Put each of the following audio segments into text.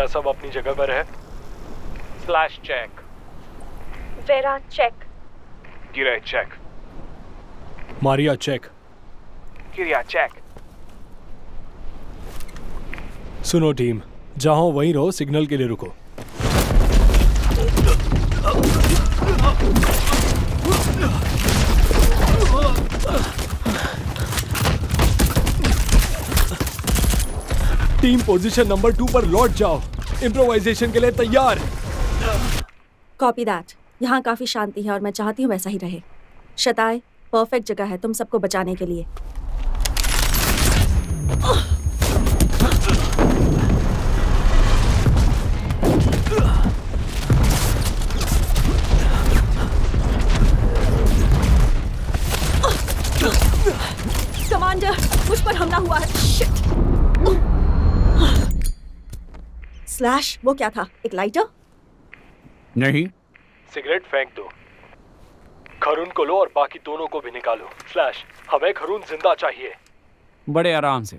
क्या सब अपनी जगह पर है? Slash check. Vera check. गिरे चेक। Maria check. किरिया चेक। सुनो टीम, जहां हो वहीं रहो, सिग्नल के लिए रुको। टीम पोजीशन नंबर 2 पर लौट जाओ। इम्प्रोवाइजेशन के लिए तैयार। Copy that. यहाँ काफी शांति है और मैं चाहती हूँ वैसा ही रहे। शताय, परफेक्ट जगह है तुम सबको बचाने के लिए। कमांडर, मुझ पर हमला हुआ है। शिट। स्लैश, वो क्या था? एक लाइटर? नहीं। सिगरेट फेंक दो। खरून को लो और बाकी दोनों को भी निकालो। स्लैश, हमें खरून जिंदा चाहिए। बड़े आराम से।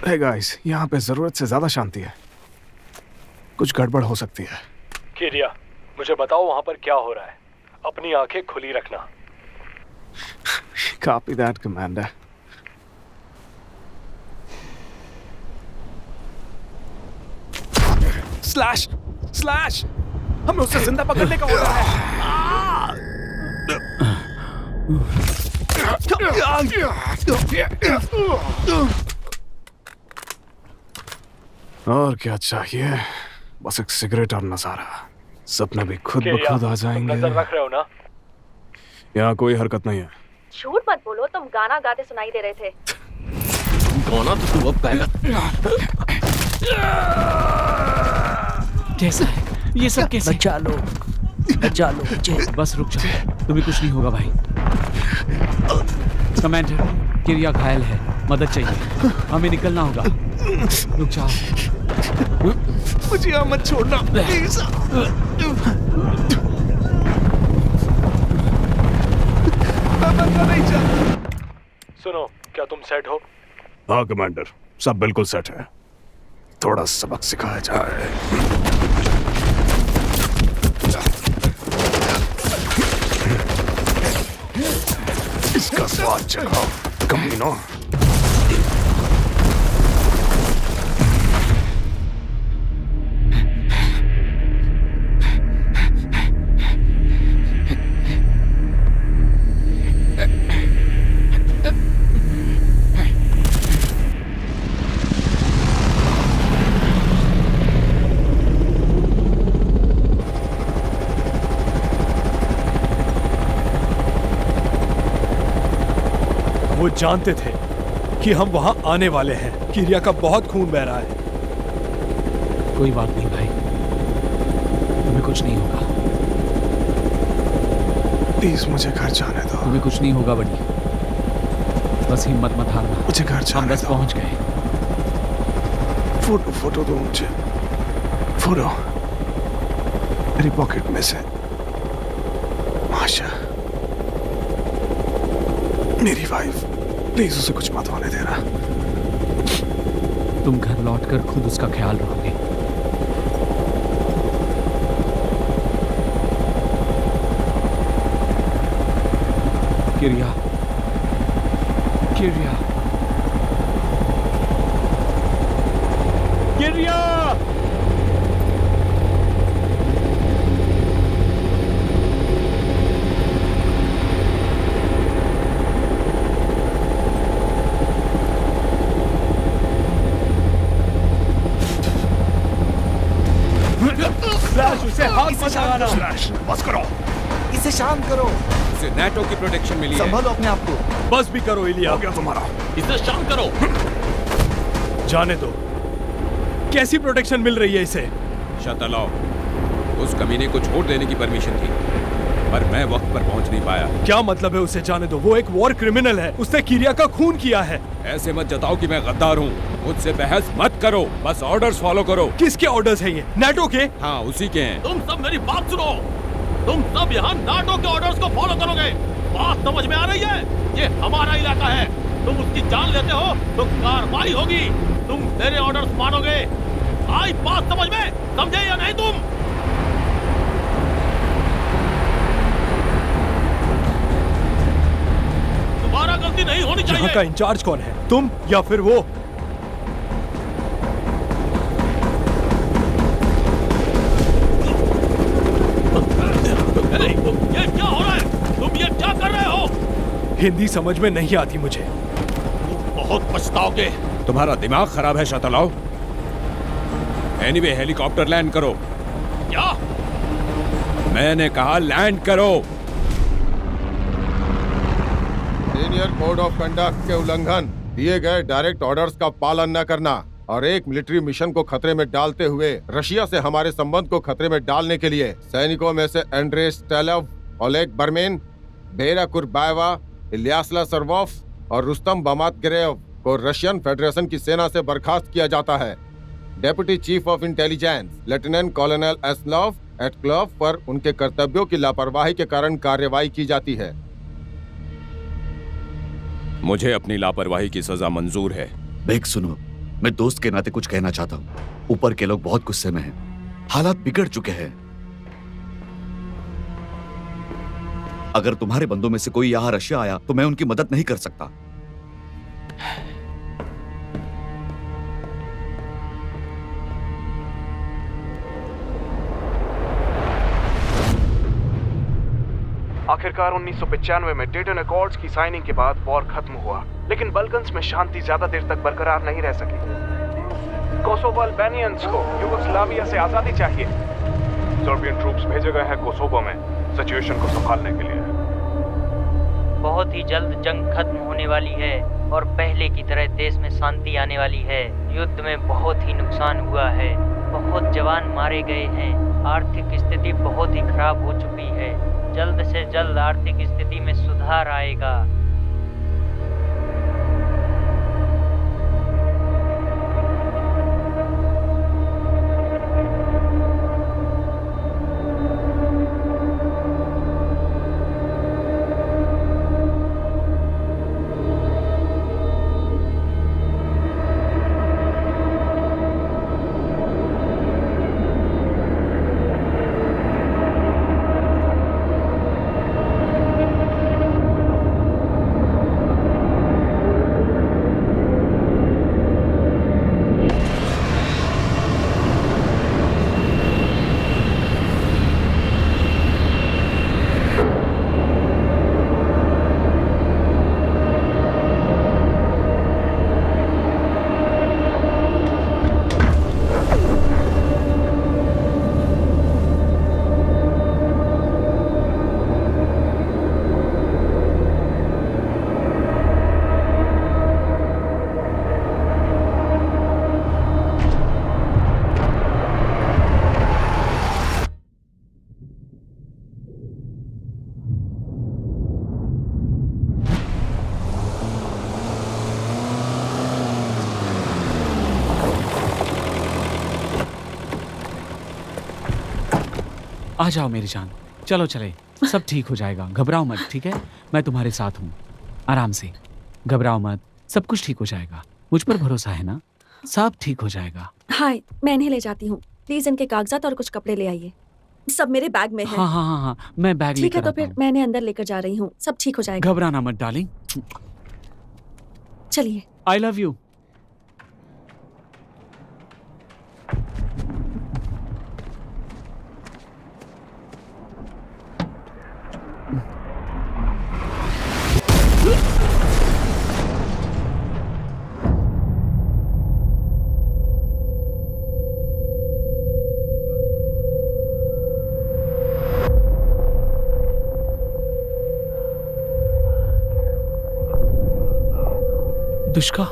हे गाइस, यहाँ पे जरूरत से ज्यादा शांति है। कुछ गड़बड़ हो सकती है। किरिया, मुझे बताओ वहां पर क्या हो रहा है। अपनी आंखें खुली रखना। Copy that, Commander. Slash, slash, हमें उसे जिंदा पकड़ने का ऑर्डर है। और क्या चाहिए? बस एक सिगरेट और नजारा। सपने भी खुद ब खुद आ जाएंगे। नजर रख रहे हो ना? यहाँ कोई हरकत नहीं है। झूठ मत बोलो, तुम गाना गाते सुनाई दे रहे थे। गाना तो तू अब गाएगा। कैसा है ये सब? कैसे? बचा लो मुझे। बस रुक जाओ, तुम्हें कुछ नहीं होगा भाई। कमांडर, किरिया घायल है, मदद चाहिए, हमें निकलना होगा। रुक जाओ। मुझे यहाँ मत छोड़ना प्लीज। नहीं चाहता। सुनो, क्या तुम सेट हो? हाँ कमांडर, सब बिल्कुल सेट है। थोड़ा सबक सिखाया जाए। इसका स्वाद चखाओ कमीनों। वो जानते थे कि हम वहां आने वाले हैं। किरिया का बहुत खून बह रहा है। कोई बात नहीं भाई, तुम्हें कुछ नहीं होगा। प्लीज मुझे घर जाने दो। तुम्हें कुछ नहीं होगा बड़ी, बस हिम्मत मत हारना। मुझे घर जाने हम बस दो। पहुंच गए। फोटो दो मुझे। फोटो मेरी पॉकेट में से। माशा, मेरी वाइफ, प्लीज उसे कुछ मत होने देना। तुम घर लौटकर खुद उसका ख्याल रखोगे। किरिया, किरिया, किरिया। उसे हाथ मत लगाना। बस करो। इसे शांत करो। उसे नेटो की प्रोटेक्शन मिली है। संभालो अपने आप को। बस भी करो इलिया। हो गया तुम्हारा। इसे शांत करो। जाने दो। कैसी प्रोटेक्शन मिल रही है इसे? शतलाओ, उस कमीने को छोड़ देने की परमिशन थी। पर मैं वक्त पर पहुंच नहीं पाया। क्या मतलब है उसे जाने दो, वो एक वॉर क्रिमिनल है, उसने किरिया का खून किया है। ऐसे मत जताओ कि मैं गद्दार हूँ। मुझसे बहस मत करो, बस ऑर्डर्स फॉलो करो। किसके ऑर्डर्स हैं ये? नाटो के? हाँ, उसी के हैं। तुम सब मेरी बात सुनो। तुम सब यहाँ नाटो के ऑर्डर्स को फॉलो करोगे। बात समझ में आ रही है? ये हमारा इलाका है। तुम उसकी जान लेते हो तो कार्रवाई होगी। तुम मेरे ऑर्डर्स मानोगे। आई बात समझ में? समझे या नहीं तुम? दोबारा गलती नहीं होनी चाहिए। यहाँ का इंचार्ज कौन है, तुम या फिर वो? ये क्या हो रहा है? तुम ये क्या कर रहे हो? हिंदी समझ में नहीं आती मुझे। तुम बहुत पछताओगे। तुम्हारा दिमाग खराब है शतलाओ। एनीवे, हेलीकॉप्टर लैंड करो। क्या? मैंने कहा लैंड करो। सीनियर कोड ऑफ कंडक्ट के उल्लंघन, दिए गए डायरेक्ट ऑर्डर्स का पालन न करना और एक मिलिट्री मिशन को खतरे में डालते हुए रशिया से हमारे संबंध को खतरे में डालने के लिए सैनिकों में से एंड्रे स्टेलव, ओलेग बर्मेन, बेरा कुरबाएवा, इलियासला सर्वोफ और रुस्तम बमातगरेव को रशियन फेडरेशन की सेना से बर्खास्त किया जाता है। Deputy chief of intelligence lieutenant colonel Eslov Atklov पर उनके कर्तव्यों की लापरवाही के कारण कार्रवाई की जाती है। मुझे अपनी लापरवाही की सजा मंजूर है। बेग सुनो, मैं दोस्त के नाते कुछ कहना चाहता हूँ। ऊपर के लोग बहुत गुस्से में हैं, हालात बिगड़ चुके हैं। अगर तुम्हारे बंदों में से कोई यहाँ रशिया आया तो मैं उनकी मदद नहीं कर सकता। आखिरकार 1995 में डेटन अकॉर्ड्स की साइनिंग के बाद वॉर खत्म हुआ, लेकिन बल्कन्स में शांति ज्यादा देर तक बरकरार नहीं रह सकी। कोसोवो अल्बानियंस को यूगोस्लाविया से आजादी चाहिए। सर्बियन ट्रूप्स भेजे गए हैं कोसोवो में सिचुएशन को संभालने के लिए। बहुत ही जल्द जंग खत्म होने वाली है और पहले की तरह देश में शांति आने वाली है। युद्ध में बहुत ही नुकसान हुआ है, बहुत जवान मारे गए हैं, आर्थिक स्थिति बहुत ही खराब हो चुकी है। जल्द से जल्द आर्थिक स्थिति में सुधार आएगा। आ जाओ मेरी जान, चलो चले, सब ठीक हो जाएगा। घबराओ मत, ठीक है? मैं तुम्हारे साथ हूँ। आराम से, घबराओ मत, सब कुछ ठीक हो जाएगा। मुझ पर भरोसा है ना? सब ठीक हो जाएगा। हाय, मैं इन्हें ले जाती हूँ। प्लीज इनके कागजात और कुछ कपड़े ले आइए। सब मेरे बैग में है। हाँ हाँ हाँ हाँ, मैं बैग ठीक लेकर है, तो आता फिर हूँ। मैं इन्हें अंदर लेकर जा रही हूँ। सब ठीक हो जाएगा। घबराना मत डार्लिंग। चलिए। I love you. Dushka,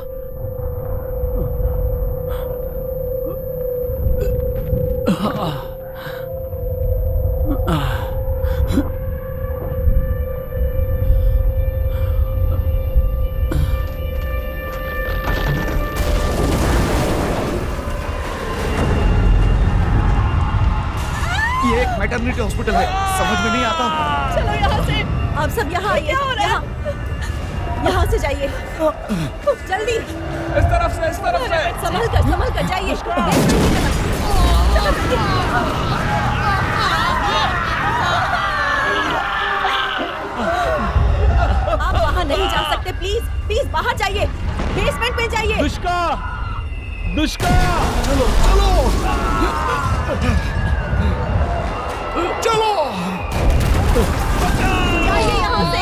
maternity hospital है, समझ में नहीं आता। चलो यहाँ से, आप सब यहाँ आइए, यहाँ से जाइए जल्दी। इस तरफ से संभल कर जाइए। आप वहाँ नहीं जा सकते, प्लीज बाहर जाइए, बेसमेंट में जाइए। दुष्का चलो जाइए यहाँ से।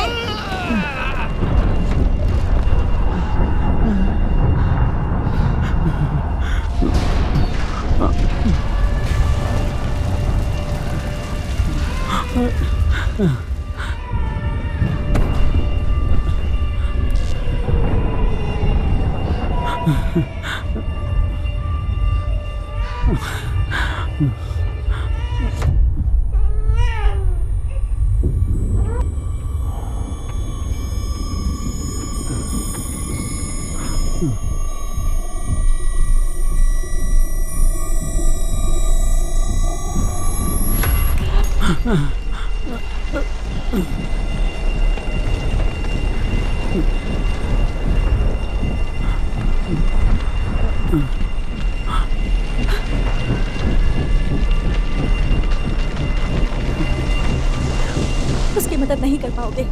उसकी मदद नहीं कर पाओगे,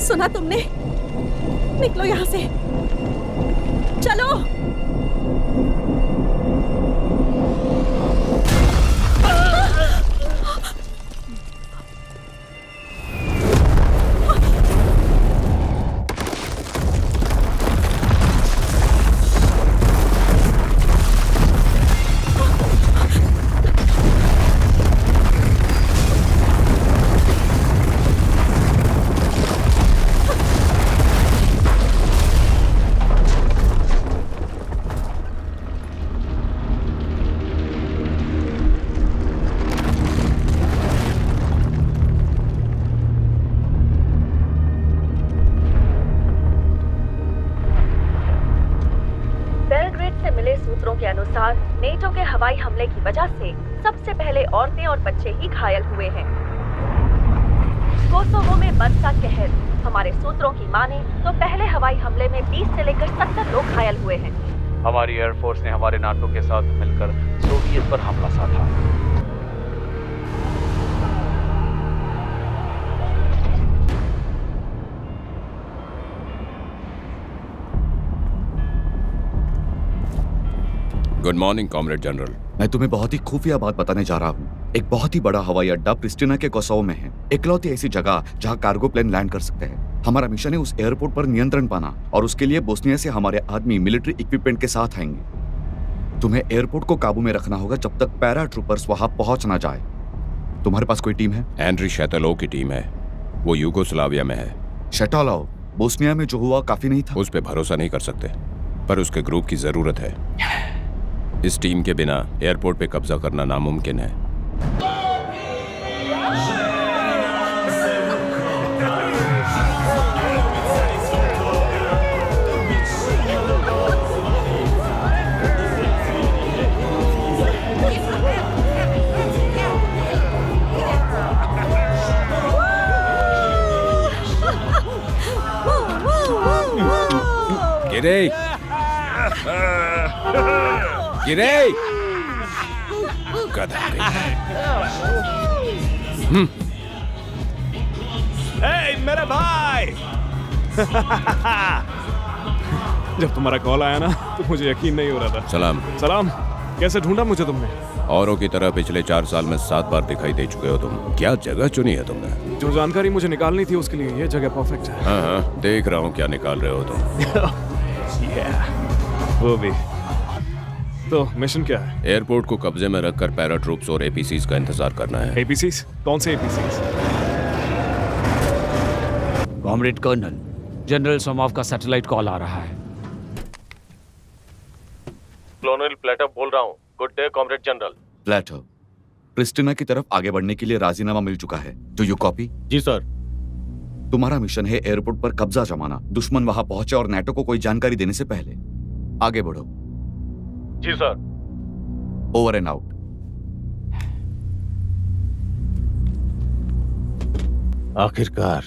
सुना तुमने? निकलो यहाँ से, चलो। के अनुसार नेटो के हवाई हमले की वजह से सबसे पहले औरतें और बच्चे ही घायल हुए हैं। कोसोवो में बर्फ का कहर। हमारे सूत्रों की माने तो पहले हवाई हमले में 20 से लेकर 70 लोग घायल हुए हैं। हमारी एयरफोर्स ने हमारे नाटो के साथ मिलकर सोवियत पर हमला साधा। Good morning comrade general. मैं तुम्हें बहुत ही खुफिया बात बताने जा रहा हूँ। एक बहुत ही बड़ा हवाई अड्डा प्रिस्टिना के कोसोवो में है, इकलौती ऐसी जगह जहाँ कार्गो प्लेन लैंड कर सकते हैं। हमारा मिशन है उस एयरपोर्ट पर नियंत्रण पाना, और उसके लिए बोस्निया से हमारे आदमी मिलिट्री इक्विपमेंट के साथ आएंगे। तुम्हें एयरपोर्ट को काबू में रखना होगा जब तक पैरा ट्रूपर्स वहां पहुंच ना जाए। तुम्हारे पास कोई टीम है? एंड्री शेटलोव की टीम है, वो यूगोस्लाविया में है। शेटलोव? बोस्निया में जो हुआ काफी नहीं था? उस पर भरोसा नहीं कर सकते, पर उसके ग्रुप की जरूरत है। इस टीम के बिना एयरपोर्ट पे कब्जा करना नामुमकिन है। गिरे गिरे गधा मेरे भाई जब तुम्हारा कॉल आया ना तो मुझे यकीन नहीं हो रहा था। सलाम। सलाम। कैसे ढूंढा मुझे तुमने? औरों की तरह पिछले 4 साल में 7 बार दिखाई दे चुके हो तुम। क्या जगह चुनी है तुमने? जो जानकारी मुझे निकालनी थी उसके लिए ये जगह परफेक्ट है। हाँ, देख रहा हूँ क्या निकाल रहे हो तुम। वो भी। तो मिशन क्या है? एयरपोर्ट को कब्जे में रखकर पैरा ट्रूप्स और एपीसीज का इंतजार करना है। एपीसीज? कौन से एपीसीज? कॉमरेड कर्नल, जनरल सोमोव का सैटेलाइट कॉल आ रहा है। क्लोनल प्लेटो बोल रहा हूँ। Good day comrade general. Plato, Pristina की तरफ आगे बढ़ने के लिए राजीनामा मिल चुका है। Do you copy? जी सर। तुम्हारा मिशन है एयरपोर्ट पर कब्जा जमाना, दुश्मन वहां पहुंचे और नेटो को कोई जानकारी देने से पहले। आगे बढ़ो। जी सर। Over and out. आखिरकार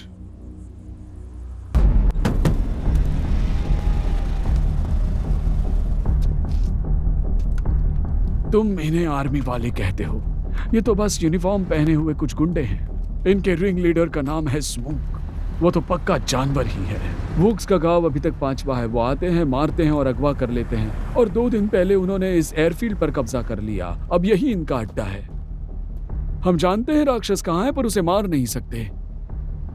तुम इन्हें आर्मी वाले कहते हो, ये तो बस यूनिफॉर्म पहने हुए कुछ गुंडे हैं। इनके रिंग लीडर का नाम है स्मोक, वो तो पक्का जानवर ही है। वुक्स का गांव अभी तक 5वां है। वो आते हैं, मारते हैं और अगवा कर लेते हैं। और 2 दिन पहले उन्होंने इस एयरफील्ड पर कब्जा कर लिया। अब यही इनका अड्डा है। हम जानते हैं राक्षस कहाँ है, पर उसे मार नहीं सकते।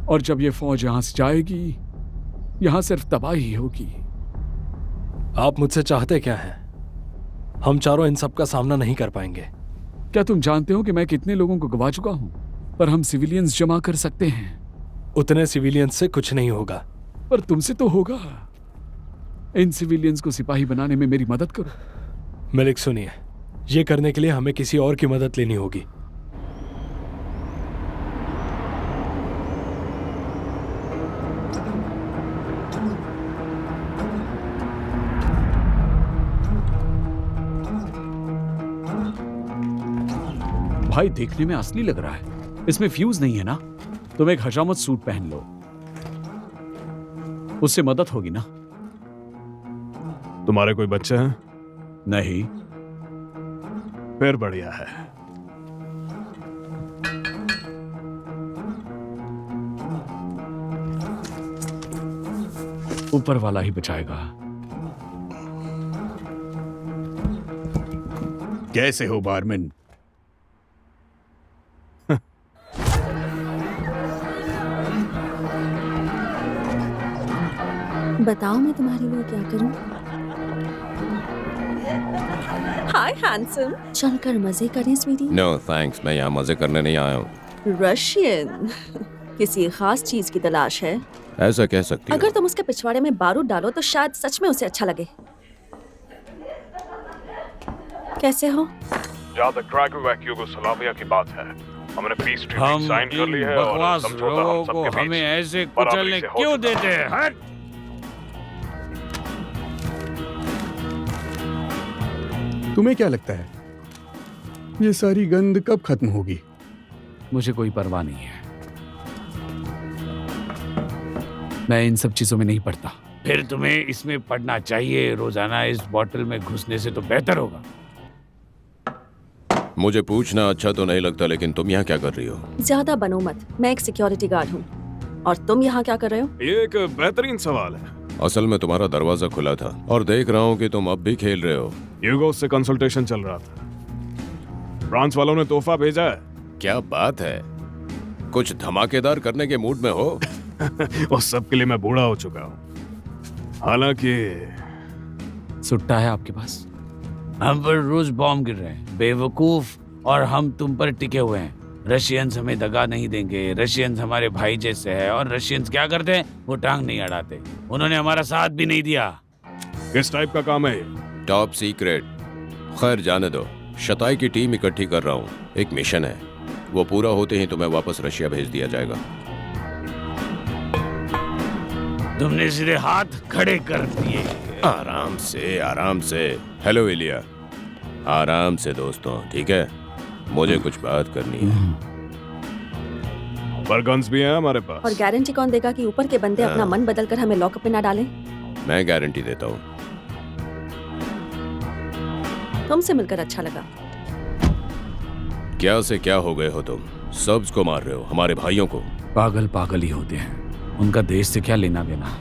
और जब ये फौज यहाँ से जाएगी, यहाँ सिर्फ तबाही होगी। आप मुझसे चाहते क्या हैं? हम चारों इन सब का सामना नहीं कर पाएंगे। क्या तुम जानते हो कि मैं कितने लोगों को गवा चुका हूँ? पर हम सिविलियंस जमा कर सकते हैं। उतने सिविलियंस से कुछ नहीं होगा। पर तुमसे तो होगा। इन सिविलियंस को सिपाही बनाने में मेरी मदद करो। मलिक सुनिए, ये करने के लिए हमें किसी और की मदद लेनी होगी। भाई देखने में असली लग रहा है, इसमें फ्यूज नहीं है ना? तुम एक हजामत सूट पहन लो, उससे मदद होगी ना? तुम्हारे कोई बच्चे हैं? नहीं। फिर बढ़िया है। ऊपर वाला ही बचाएगा। कैसे हो बारमैन? बताओ मैं तुम्हारे लिए क्या करूं? हाय हैंडसम, चलकर मजे करें स्वीटी। नो थैंक्स, मैं यहाँ मजे करने नहीं आया हूँ। रशियन किसी खास चीज की तलाश है? ऐसा कह सकती हो। अगर तुम उसके पिछवाड़े में बारूद डालो तो शायद सच में उसे अच्छा लगे। कैसे हो? जहाँ तक ड्रैगोवैक यूगोस्लाविया की बात है, हमने पीस ट्रीटी साइन कर ली है और बकवास समझौता हम लोगों को सबके बीच हमें ऐसे बराबरी कुचलने से हो क्यों चुका देते हैं? हट! तुम्हें क्या लगता है ये सारी गंद कब खत्म होगी? मुझे कोई परवाह नहीं है। मैं इन सब चीजों में नहीं पड़ता। फिर तुम्हें इसमें पढ़ना चाहिए। रोजाना इस बोतल में घुसने से तो बेहतर होगा। मुझे पूछना अच्छा तो नहीं लगता, लेकिन तुम यहाँ क्या कर रही हो? ज्यादा बनो मत, मैं एक सिक्योरिटी गार्ड हूँ। और तुम यहाँ क्या कर रहे हो? ये एक बेहतरीन सवाल है। असल में तुम्हारा दरवाजा खुला था और देख रहा हूँ कि तुम अब भी खेल रहे हो। यूगोस से कंसल्टेशन चल रहा था। फ्रांस वालों ने तोहफा भेजा है। क्या बात है, कुछ धमाकेदार करने के मूड में हो? उस सब के लिए मैं बूढ़ा हो चुका हूँ। हालांकि सुट्टा है आपके पास? हम पर रोज बॉम्ब गिर रहे हैं बेवकूफ, और हम तुम पर टिके हुए हैं। रशियंस हमें दगा नहीं देंगे। रशियंस हमारे भाई जैसे है। और रशियंस क्या करते हैं? वो टांग नहीं अड़ाते। उन्होंने हमारा साथ भी नहीं दिया। किस टाइप का काम है? Top secret. खैर जाने दो, शताई की टीम इकट्ठी कर रहा हूँ। एक मिशन है, वो पूरा होते ही तुम्हें वापस रशिया भेज दिया जाएगा। तुमने सीधे हाथ खड़े कर दिए। आराम से, आराम से। हेलो इलिया, आराम से दोस्तों, ठीक है? मुझे कुछ बात करनी है। पर गन्स भी हैं हमारे पास। और गारंटी कौन देगा कि ऊपर के बंदे अपना मन बदल कर हमें लॉकअप में ना डालें? मैं गारंटी देता हूँ। तुमसे मिलकर अच्छा लगा। क्या से क्या हो गए हो तुम? सब्ज को मार रहे हो, हमारे भाइयों को। पागल पागल ही होते हैं, उनका देश से क्या लेना देना।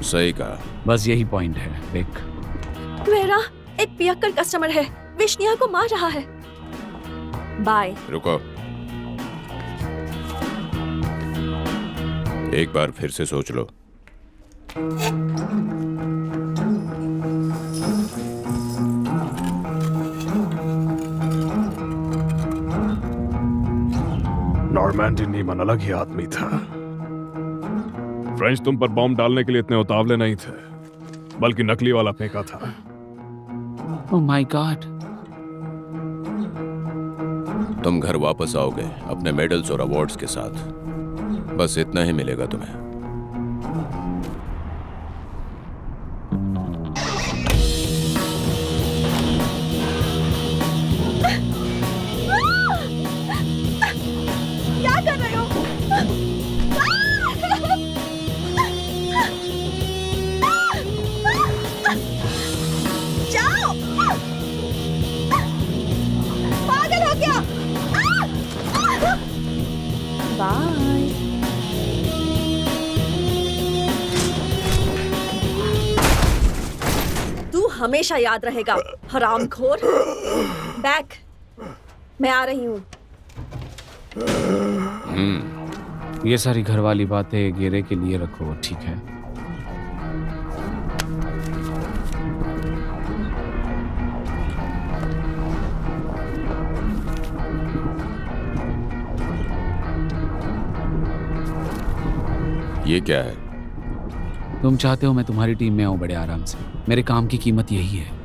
सही कहा। बस यही पॉइंट है बेक। मेरा एक पियक्कड़ कस्टमर है, विष्णिया को मार रहा है। बाय। रुको, एक बार फिर से सोच लो। नॉर्मैंडी नीमन अलग ही आदमी था। फ्रेंच तुम पर बॉम्ब डालने के लिए इतने उतावले नहीं थे, बल्कि नकली वाला फेंका था। Oh my God. तुम घर वापस आओगे अपने मेडल्स और अवार्ड्स के साथ। बस इतना ही मिलेगा तुम्हें। क्या कर रहे हो? हमेशा याद रहेगा, हरामखोर। बैक, मैं आ रही हूँ। ये सारी घर वाली बातें गेरे के लिए रखो, ठीक है? ये क्या है? तुम चाहते हो मैं तुम्हारी टीम में आऊं बड़े आराम से। मेरे काम की कीमत यही है।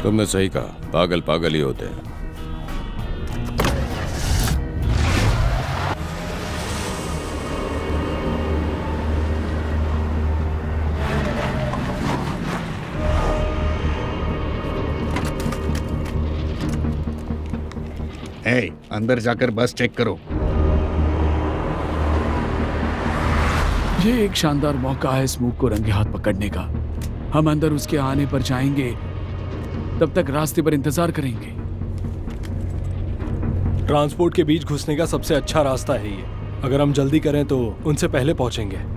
तुमने सही कहा, पागल पागल ही होते हैं। अंदर जाकर बस चेक करो। ये एक शानदार मौका है स्मोक को रंगे हाथ पकड़ने का। हम अंदर उसके आने पर जाएंगे, तब तक रास्ते पर इंतजार करेंगे। ट्रांसपोर्ट के बीच घुसने का सबसे अच्छा रास्ता है ये। अगर हम जल्दी करें तो उनसे पहले पहुंचेंगे।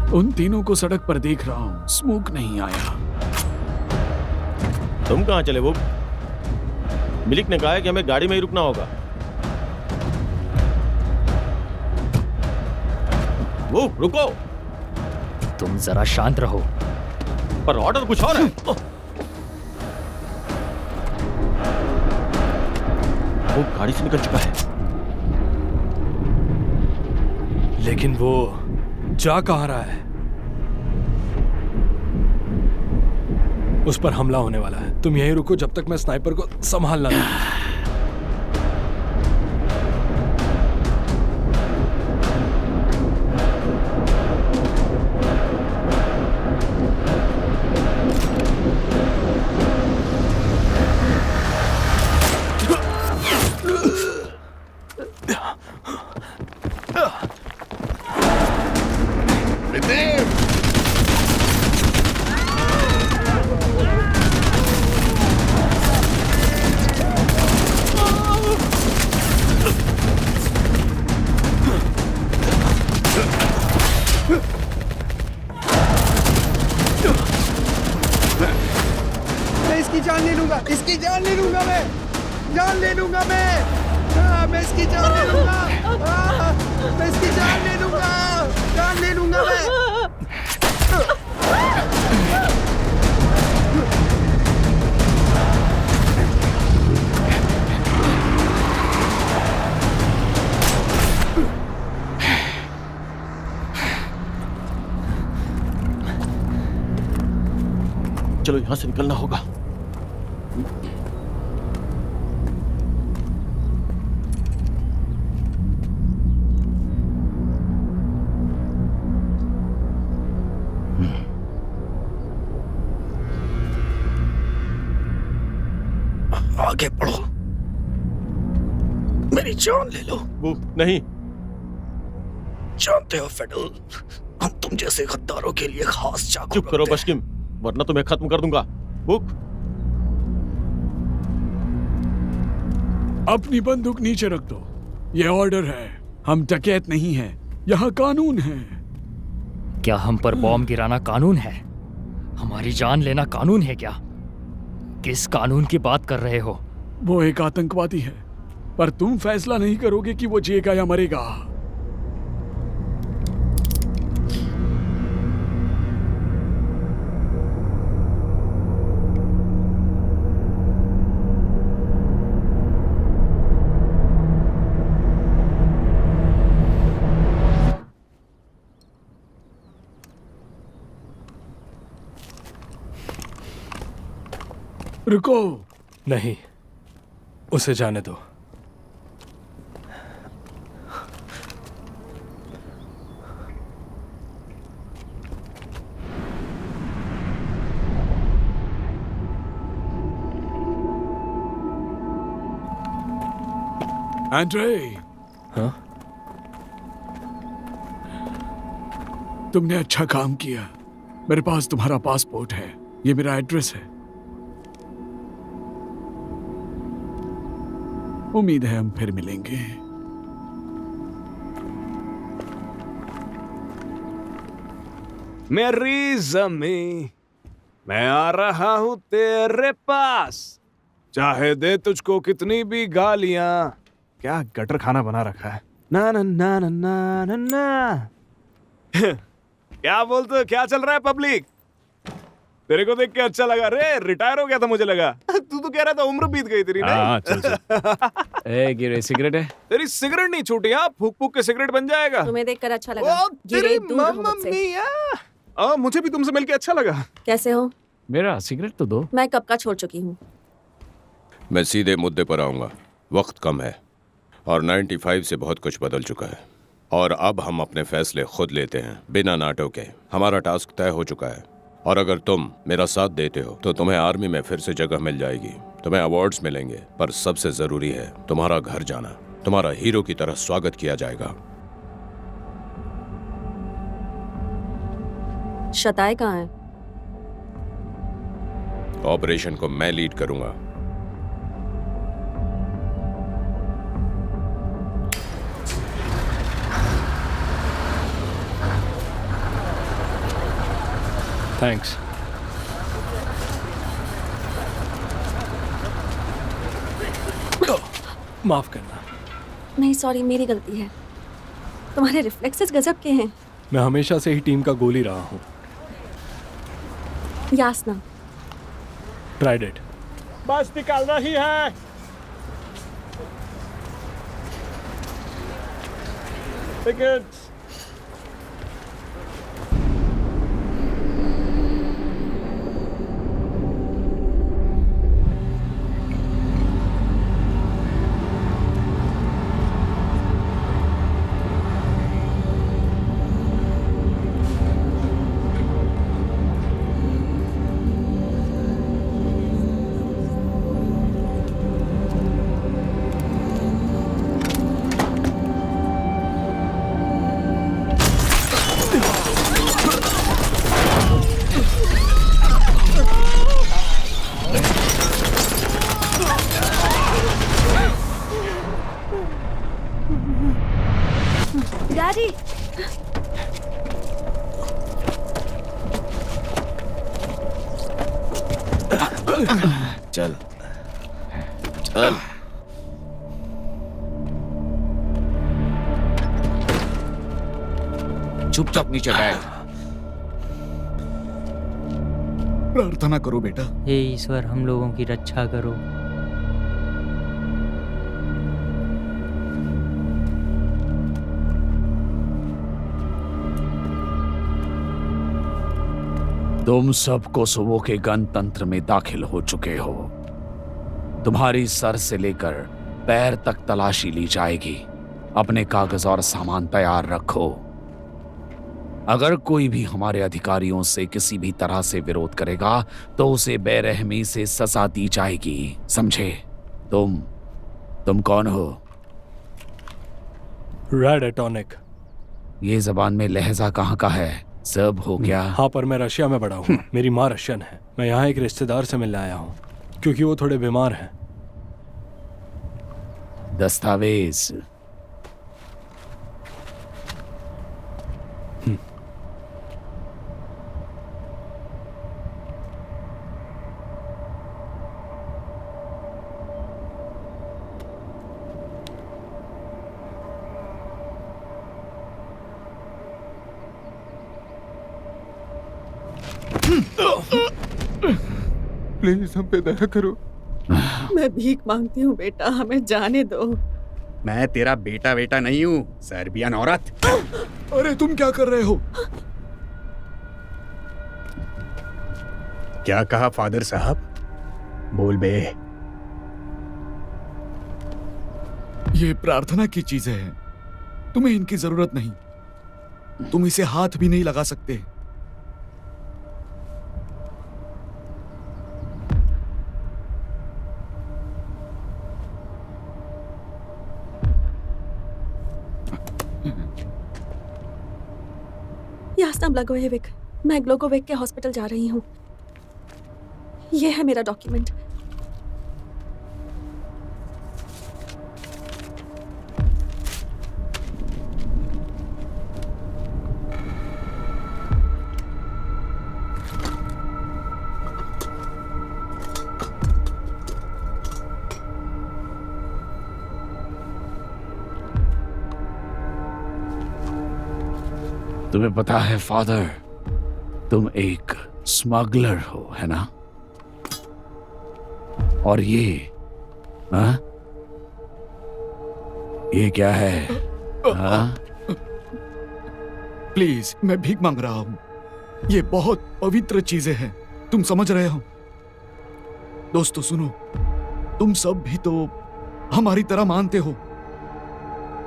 उन तीनों को सड़क पर देख रहा हूं, स्मोक नहीं आया। तुम कहां चले? वो मिलिक ने कहा है कि हमें गाड़ी में ही रुकना होगा। वो रुको। तुम जरा शांत रहो। पर ऑर्डर कुछ और है। वो गाड़ी से निकल चुका है। लेकिन वो जा कहाँ रहा है? उस पर हमला होने वाला है। तुम यहीं रुको जब तक मैं स्नाइपर को संभाल ना लूं। इसकी जान ले लूंगा मैं। जान ले लूंगा मैं इसकी जान ले लूंगा। मैं इसकी जान ले लूंगा मैं। चलो यहां से निकलना होगा। आगे बढ़ो, मेरी जान ले लो। वो नहीं। जानते हो फेडल, हम तुम जैसे गद्दारों के लिए खास चाकू। चुप करो बशकिम, वरना तुम्हें खत्म कर दूंगा। बुक। अपनी बंदूक नीचे रख दो। ये ऑर्डर है, हम डकैत नहीं हैं। यहाँ कानून है। क्या हम पर बॉम्ब गिराना कानून है? हमारी जान लेना कानून है क्या? किस कानून की बात कर रहे हो? वो एक आतंकवादी है, पर तुम फैसला नहीं करोगे कि वो जिएगा या मरेगा। रुको। नहीं, उसे जाने दो। एंड्रे, हाँ? तुमने अच्छा काम किया। मेरे पास तुम्हारा पासपोर्ट है, ये मेरा एड्रेस है। उम्मीद है हम फिर मिलेंगे। मेरी जमी, मैं आ रहा हूं तेरे पास, चाहे दे तुझको कितनी भी गालियां। क्या गटर खाना बना रखा है। ना ना ना ना ना ना ना। क्या बोलते हो, क्या चल रहा है पब्लिक? तेरे को देख के अच्छा लगा रे, रिटायर हो गया था मुझे लगा। तू तो कह रहा था उम्र बीत गई तेरी। हाँ, चल। ए गिरे, सिगरेट है? तेरी सिगरेट नहीं छूटी, हाँ? फूक फूक के सिगरेट बन जाएगा। तुम्हें देखकर अच्छा लगा। तेरी मम्मी, मुझे भी तुमसे मिलके अच्छा लगा। कैसे हो? मेरा सिगरेट तो दो। मैं कब का छोड़ चुकी हूँ। मैं सीधे मुद्दे पर आऊंगा। वक्त कम है और 95 से बहुत कुछ बदल चुका है और अब हम अपने फैसले खुद लेते हैं बिना नाटों के। हमारा टास्क तय हो चुका है और अगर तुम मेरा साथ देते हो तो तुम्हें आर्मी में फिर से जगह मिल जाएगी, तुम्हें अवार्ड्स मिलेंगे, पर सबसे जरूरी है तुम्हारा घर जाना। तुम्हारा हीरो की तरह स्वागत किया जाएगा। शताए कहाँ है? ऑपरेशन को मैं लीड करूंगा। थैंक्स। माफ करना। नहीं सॉरी, मेरी गलती है। तुम्हारे रिफ्लेक्सेस गजब के हैं। मैं हमेशा से ही टीम का गोली रहा हूँ। यासना, ट्राइड इट। बस निकाल रही है। टिकट्स। डैडी, चल चल। चुपचाप नीचे बैठ। प्रार्थना करो बेटा। हे ईश्वर, हम लोगों की रक्षा करो। तुम सब कोसोवो के गणतंत्र में दाखिल हो चुके हो। तुम्हारी सर से लेकर पैर तक तलाशी ली जाएगी। अपने कागज और सामान तैयार रखो। अगर कोई भी हमारे अधिकारियों से किसी भी तरह से विरोध करेगा तो उसे बेरहमी से सजा दी जाएगी, समझे? तुम कौन हो? Red atonic. ये जबान में लहजा कहाँ का है? सब हो गया? हाँ, पर मैं रशिया में बड़ा हूँ। मेरी माँ रशियन है। मैं यहाँ एक रिश्तेदार से मिलने आया हूँ क्योंकि वो थोड़े बीमार हैं। दस्तावेज। प्लीज हम पे दया करो। मैं भीख मांगती हूँ बेटा, हमें जाने दो। मैं तेरा बेटा बेटा नहीं हूँ, सर्बियन औरत। अरे तुम क्या कर रहे हो? क्या कहा फादर साहब? बोल बे। ये प्रार्थना की चीजें हैं, तुम्हें इनकी जरूरत नहीं। तुम इसे हाथ भी नहीं लगा सकते। यास्ना ब्लागोएविक, मैं ग्लोगोविक के हॉस्पिटल जा रही हूँ। ये है मेरा डॉक्यूमेंट। तुम्हें पता है फादर, तुम एक स्मगलर हो, है ना? और ये हाँ? ये क्या है? हाँ? प्लीज, मैं भीख मांग रहा हूं। ये बहुत पवित्र चीजें हैं, तुम समझ रहे हो? दोस्तों सुनो, तुम सब भी तो हमारी तरह मानते हो।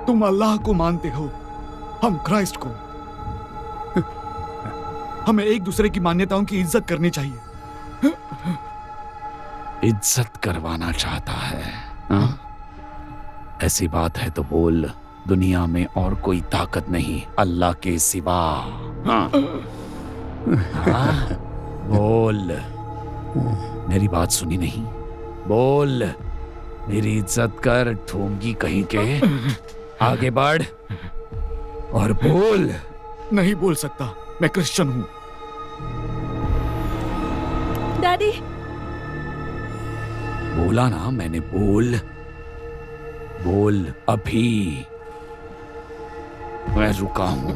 तुम अल्लाह को मानते हो, हम क्राइस्ट को। हमें एक दूसरे की मान्यताओं की इज्जत करनी चाहिए। इज्जत करवाना चाहता है हाँ? ऐसी बात है तो बोल, दुनिया में और कोई ताकत नहीं अल्लाह के सिवा। हाँ? हाँ? बोल, मेरी बात सुनी नहीं? बोल, मेरी इज्जत कर, ठोंगी कहीं के। आगे बढ़ और बोल। नहीं बोल सकता, मैं क्रिश्चियन हूं। डैडी, बोला ना मैंने, बोल बोल अभी। मैं रुका हूं।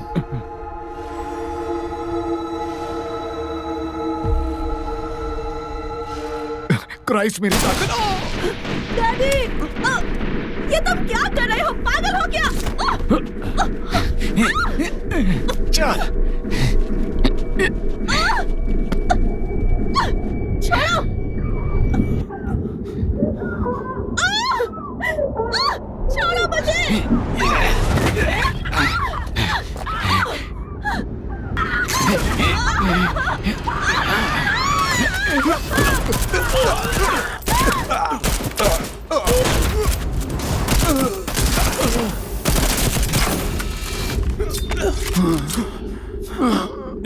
क्राइस्ट मेरी ताकत। डैडी, ये तुम क्या कर रहे हो? पागल हो क्या? चल। छोड़ो! छोड़ो मुझे!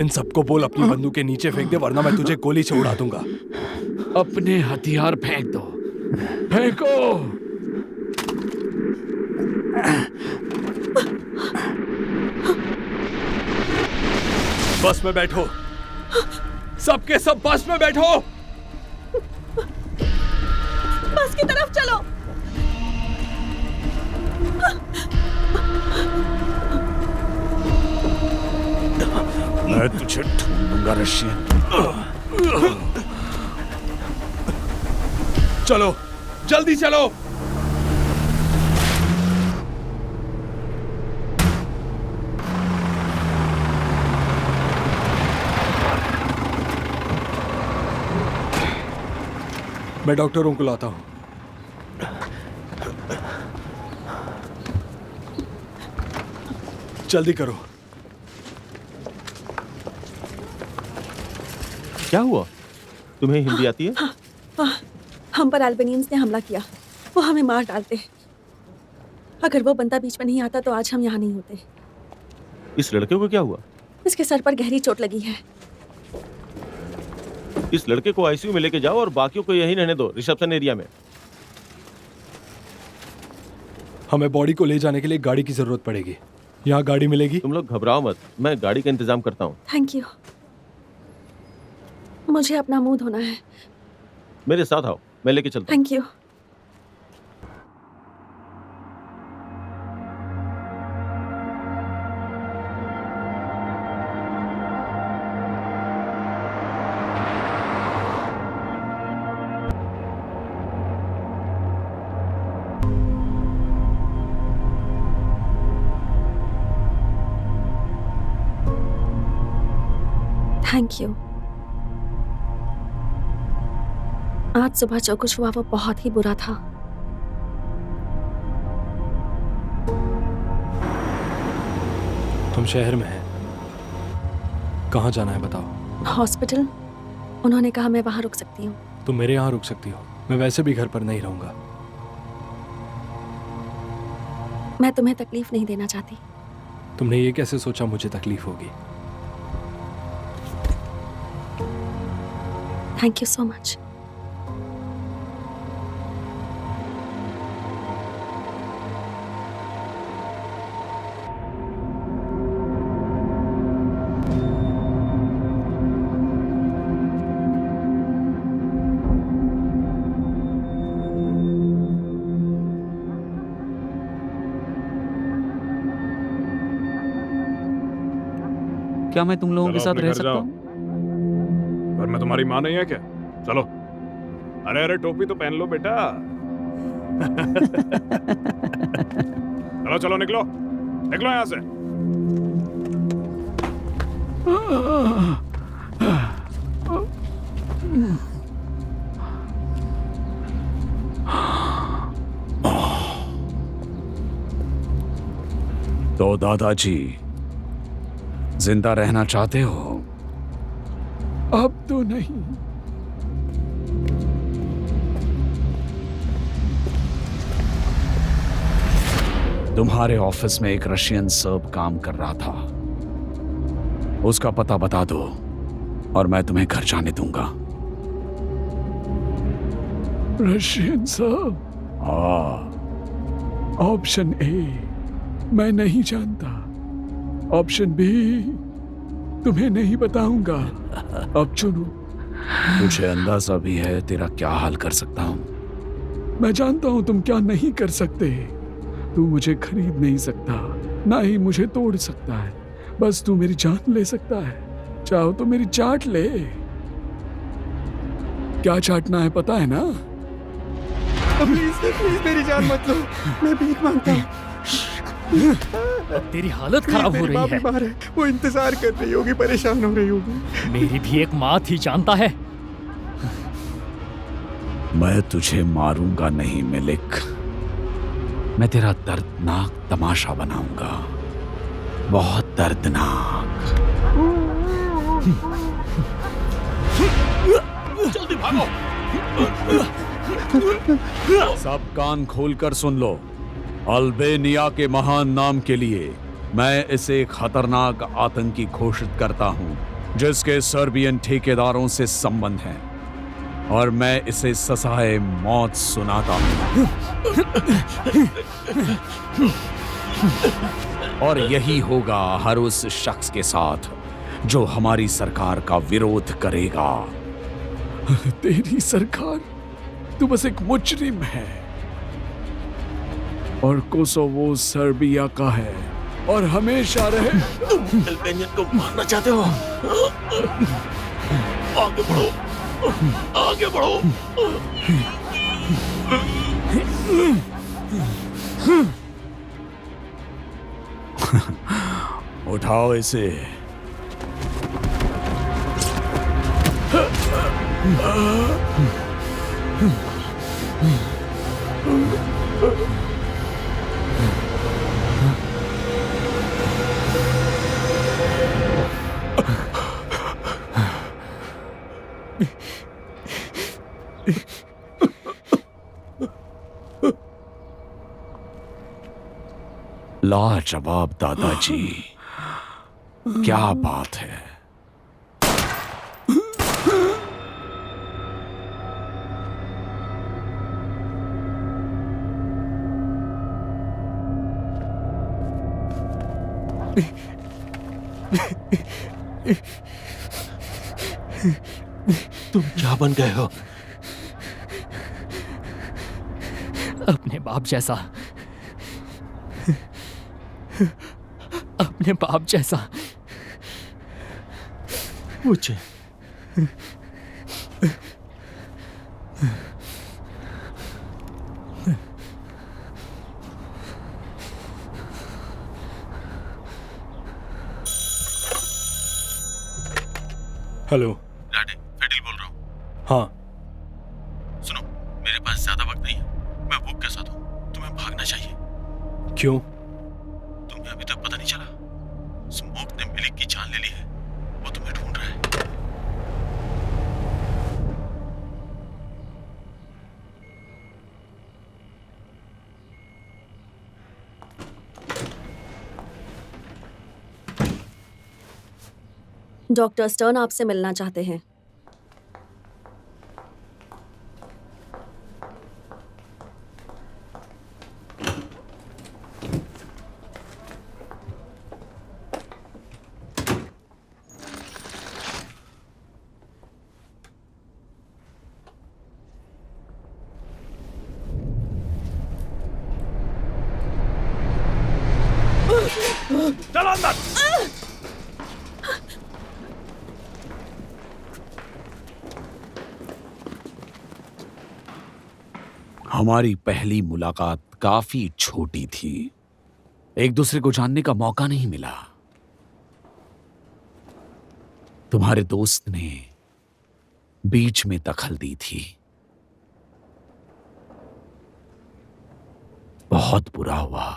इन सबको बोल अपनी बंदूक के नीचे फेंक दे, वरना मैं तुझे गोली से उड़ा दूंगा। अपने हथियार फेंक दो। फेंको। बस में बैठो, सबके सब बस में बैठो। बस की तरफ चलो। मैं तुझे ढूंढूंगा रशियन। चलो, जल्दी चलो। मैं डॉक्टरों को लाता हूं। जल्दी करो। क्या हुआ? तुम्हें हिंदी आती है? हम पर अल्बेनियंस ने हमला किया। वो हमें मार डालते। अगर वो बंदा बीच में नहीं आता तो आज हम यहाँ नहीं होते। इस लड़के को क्या हुआ? इसके सर पर गहरी चोट लगी है। इस लड़के को आईसीयू में लेके जाओ और बाकियों को यहीं रहने दो, रिसेप्शन एरिया में। हमें बॉडी को ले जाने के लिए गाड़ी की जरूरत पड़ेगी। यहाँ गाड़ी मिलेगी? तुम लोग घबराओ मत, मैं गाड़ी का इंतजाम करता हूँ। Thank you. मुझे अपना मुंह धोना है। मेरे साथ आओ, मैं लेके चलता हूँ। Thank you. Thank you. आज सुबह जो कुछ हुआ वो बहुत ही बुरा था। हम शहर में हैं। कहाँ जाना है बताओ? हॉस्पिटल। उन्होंने कहा मैं वहां रुक सकती हूँ। तुम मेरे यहाँ रुक सकती हो, मैं वैसे भी घर पर नहीं रहूंगा। मैं तुम्हें तकलीफ नहीं देना चाहती। तुमने ये कैसे सोचा मुझे तकलीफ होगी? Thank you so much. क्या मैं तुम लोगों के चलो, साथ अपने रह घर सकता जाओ। हूँ? घर में तुम्हारी माँ नहीं है क्या? चलो। अरे अरे टोपी तो पहन लो बेटा। चलो चलो निकलो, निकलो यहाँ से। तो दादाजी जिंदा रहना चाहते हो? अब तो नहीं। तुम्हारे ऑफिस में एक रशियन सर्ब काम कर रहा था, उसका पता बता दो और मैं तुम्हें घर जाने दूंगा। Russian SERB? हाँ। ऑप्शन ए मैं नहीं जानता, ऑप्शन बी तुम्हें नहीं बताऊंगा। अब चुनो। मुझे अंदाजा भी है तेरा क्या हाल कर सकता हूं। मैं जानता हूं तुम क्या नहीं कर सकते। तू मुझे खरीद नहीं सकता, ना ही मुझे तोड़ सकता है। बस तू मेरी जान ले सकता है। चाहो तो मेरी चाट ले। क्या चाटना है पता है ना? प्लीज मेरी जान मत लो, मैं भीख मांगता हूँ। तेरी हालत खराब हो रही है। बीमार है, वो इंतजार कर रही होगी, परेशान हो रही होगी। मेरी भी एक माँ थी, जानता है। मैं तुझे मारूंगा नहीं मिलिक, मैं तेरा दर्दनाक तमाशा बनाऊंगा, बहुत दर्दनाक। जल्दी भागो। सब कान खोलकर सुन लो। अल्बेनिया के महान नाम के लिए मैं इसे खतरनाक आतंकी घोषित करता हूं, जिसके सर्बियन ठेकेदारों से संबंध है, और मैं इसे सजाए मौत सुनाता हूं। और यही होगा हर उस शख्स के साथ जो हमारी सरकार का विरोध करेगा। तेरी सरकार? तू बस एक मुजरिम है, और कोसोवो सर्बिया का है और हमेशा रहे। तुम अल्बेनियन को मारना चाहते हो? आगे बढ़ो, आगे बढ़ो। उठाओ इसे। लाजवाब दादाजी, क्या बात है। तुम क्या बन गए हो? अपने बाप जैसा, अपने बाप जैसा। मुझे हेलो डैडी, फेडिल बोल रहा हूँ। हाँ, सुनो, मेरे पास ज्यादा वक्त नहीं है, मैं भूख के साथ हूँ, तुम्हें भागना चाहिए। क्यों? तुम्हें अभी तक पता नहीं चला? स्मोक ने मिलिक की जान ले ली है, वो तुम्हें ढूंढ रहा है। डॉक्टर स्टर्न आपसे मिलना चाहते हैं। चलो अंदर। हमारी पहली मुलाकात काफी छोटी थी। एक दूसरे को जानने का मौका नहीं मिला। तुम्हारे दोस्त ने बीच में दखल दी थी। बहुत बुरा हुआ।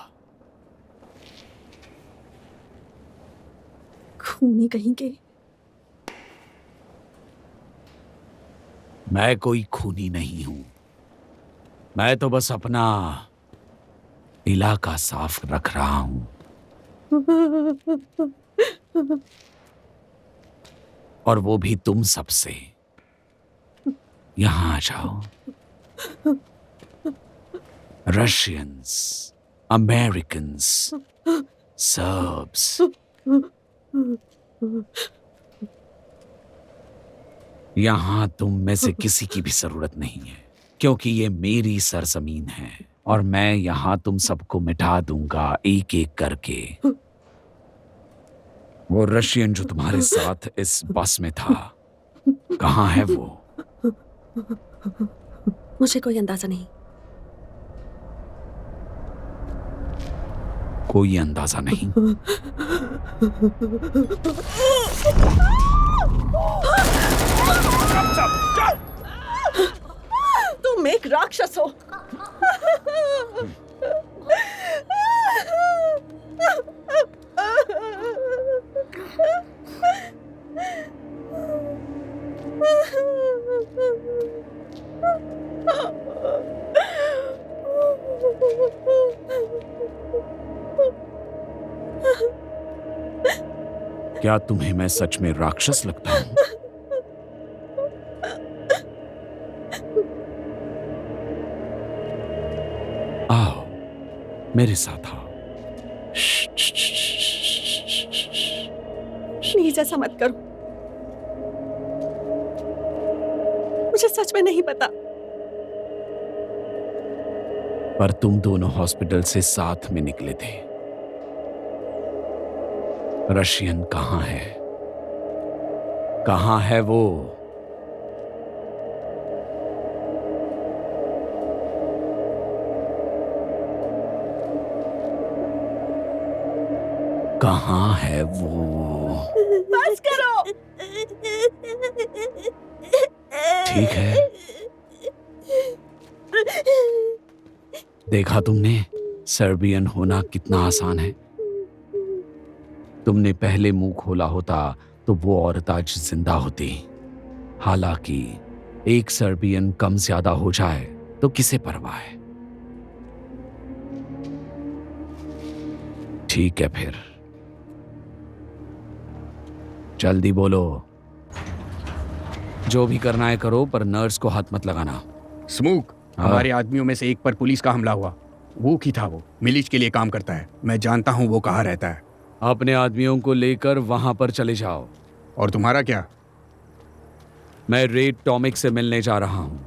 खूनी कहीं के। मैं कोई खूनी नहीं हूं। मैं तो बस अपना इलाका साफ रख रहा हूं। और वो भी तुम सबसे। यहां आ जाओ। रशियंस, अमेरिकन्स, सर्ब्स, यहां तुम में से किसी की भी जरूरत नहीं है, क्योंकि ये मेरी सरजमीन है और मैं यहां तुम सबको मिटा दूंगा एक एक करके। वो रशियन जो तुम्हारे साथ इस बस में था, कहां है वो? मुझे कोई अंदाजा नहीं। कोई अंदाजा नहीं? तुम एक राक्षस हो। क्या तुम्हें मैं सच में राक्षस लगता हूं? आओ मेरे साथ आओ। प्लीज ऐसा मत करो। मुझे सच में नहीं पता। पर तुम दोनों हॉस्पिटल से साथ में निकले थे। रशियन कहां है? कहां है वो? कहां है वो? बस करो। ठीक है। देखा तुमने सर्बियन होना कितना आसान है। तुमने पहले मुंह खोला होता तो वो औरत आज जिंदा होती। हालांकि एक सर्बियन कम ज्यादा हो जाए तो किसे परवाह है। ठीक है फिर जल्दी बोलो। जो भी करना है करो, पर नर्स को हाथ मत लगाना। स्मूक, हमारे आदमियों में से एक पर पुलिस का हमला हुआ। वो की था। वो मिलिच के लिए काम करता है। मैं जानता हूँ वो कहाँ रहता है। अपने आदमियों को लेकर वहां पर चले जाओ। और तुम्हारा क्या? मैं रेड टॉमिक से मिलने जा रहा हूं।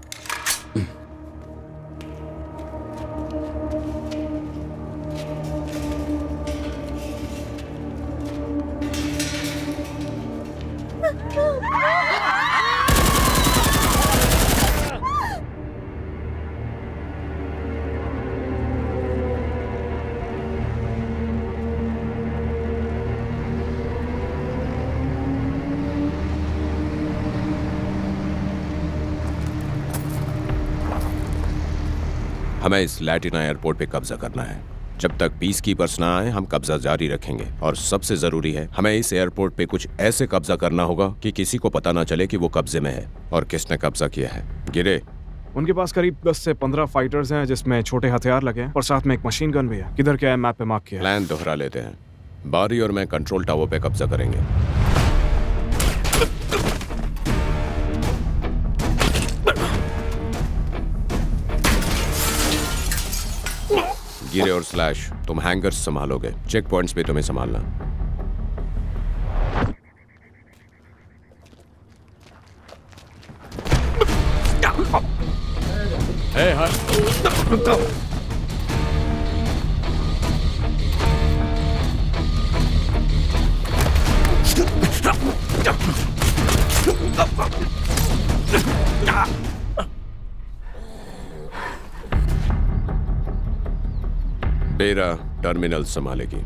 हमें इस लैटिना एयरपोर्ट पे कब्जा करना है। जब तक पीस कीपर्स ना आए हम कब्जा जारी रखेंगे। और सबसे जरूरी है हमें इस एयरपोर्ट पे कुछ ऐसे कब्जा करना होगा कि किसी को पता ना चले कि वो कब्जे में है और किसने कब्जा किया है। गिरे, उनके पास करीब 10 से 15 फाइटर्स हैं, जिसमें छोटे हथियार लगे हैं और साथ में एक मशीन गन भी है। किधर क्या है मैप पे मार्क किया है। प्लान दोहरा लेते हैं। बारी और मैं कंट्रोल टावर पे कब्जा करेंगे। गिरे और स्लैश, तुम हैंगर्स संभालोगे, चेक पॉइंट्स भी तुम्हें संभालना। बेरा टर्मिनल संभालेगी।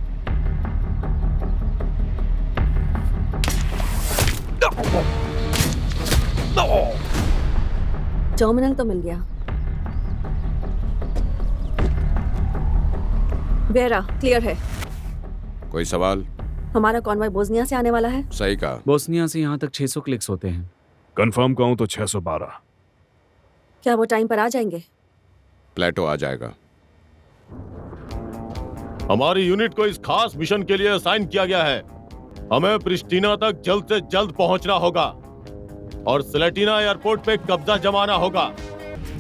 टर्मिनल तो मिल गया। वेरा क्लियर है। कोई सवाल? हमारा कॉन्वॉय बोस्निया से आने वाला है। सही कहा। बोस्निया से यहाँ तक 600 क्लिक्स होते हैं। कंफर्म कहूँ तो 612। क्या वो टाइम पर आ जाएंगे? प्लेटो आ जाएगा। हमारी यूनिट को इस खास मिशन के लिए असाइन किया गया है। हमें प्रिस्टीना तक जल्द से जल्द पहुंचना होगा और स्लेटिना एयरपोर्ट पे कब्जा जमाना होगा।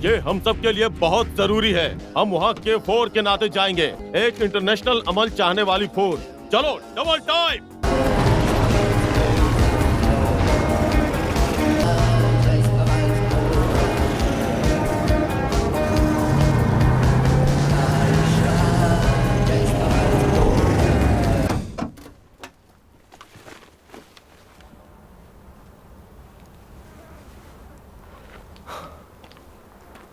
ये हम सब के लिए बहुत जरूरी है। हम वहाँ K4 के नाते जाएंगे, एक इंटरनेशनल अमल चाहने वाली फोर्स। चलो डबल टाइम।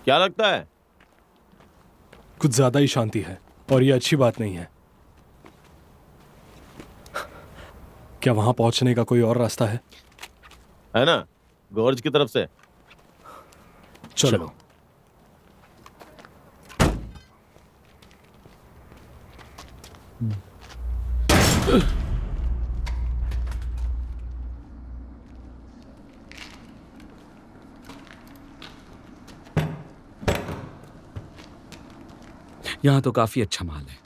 क्या लगता है? कुछ ज्यादा ही शांति है और ये अच्छी बात नहीं है। क्या वहां पहुंचने का कोई और रास्ता है? है ना, गोर्ज की तरफ से। चलो। यहाँ तो काफी अच्छा माल है।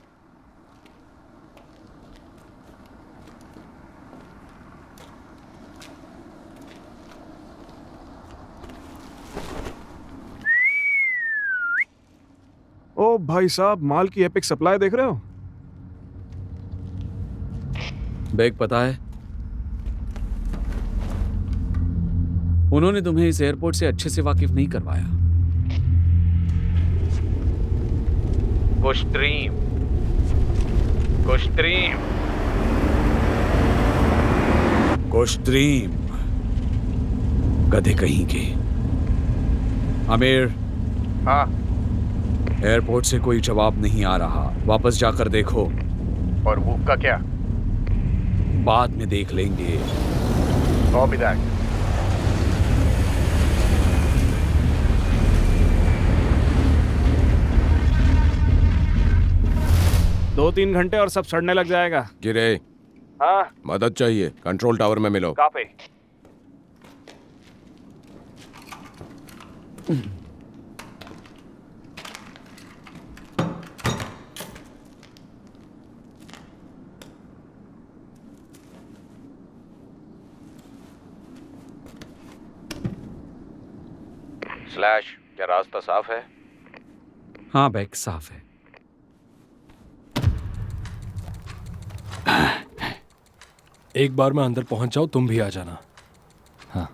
ओ भाई साहब, माल की एपिक सप्लाई देख रहे हो? बैग पता है, उन्होंने तुम्हें इस एयरपोर्ट से अच्छे से वाकिफ नहीं करवाया। कुश्तरीम, कुश्तरीम, कुश्तरीम, गधे कहीं के। आमिर। हाँ। एयरपोर्ट से कोई जवाब नहीं आ रहा, वापस जाकर देखो। और वो का क्या? बाद में देख लेंगे। Copy that. दो 3 घंटे और सब सड़ने लग जाएगा। गिरे। हाँ। मदद चाहिए, कंट्रोल टावर में मिलो। कॉपी। स्लैश, क्या रास्ता साफ है? हाँ बैग साफ है। एक बार मैं अंदर पहुंच जाऊं, तुम भी आ जाना। हाँ।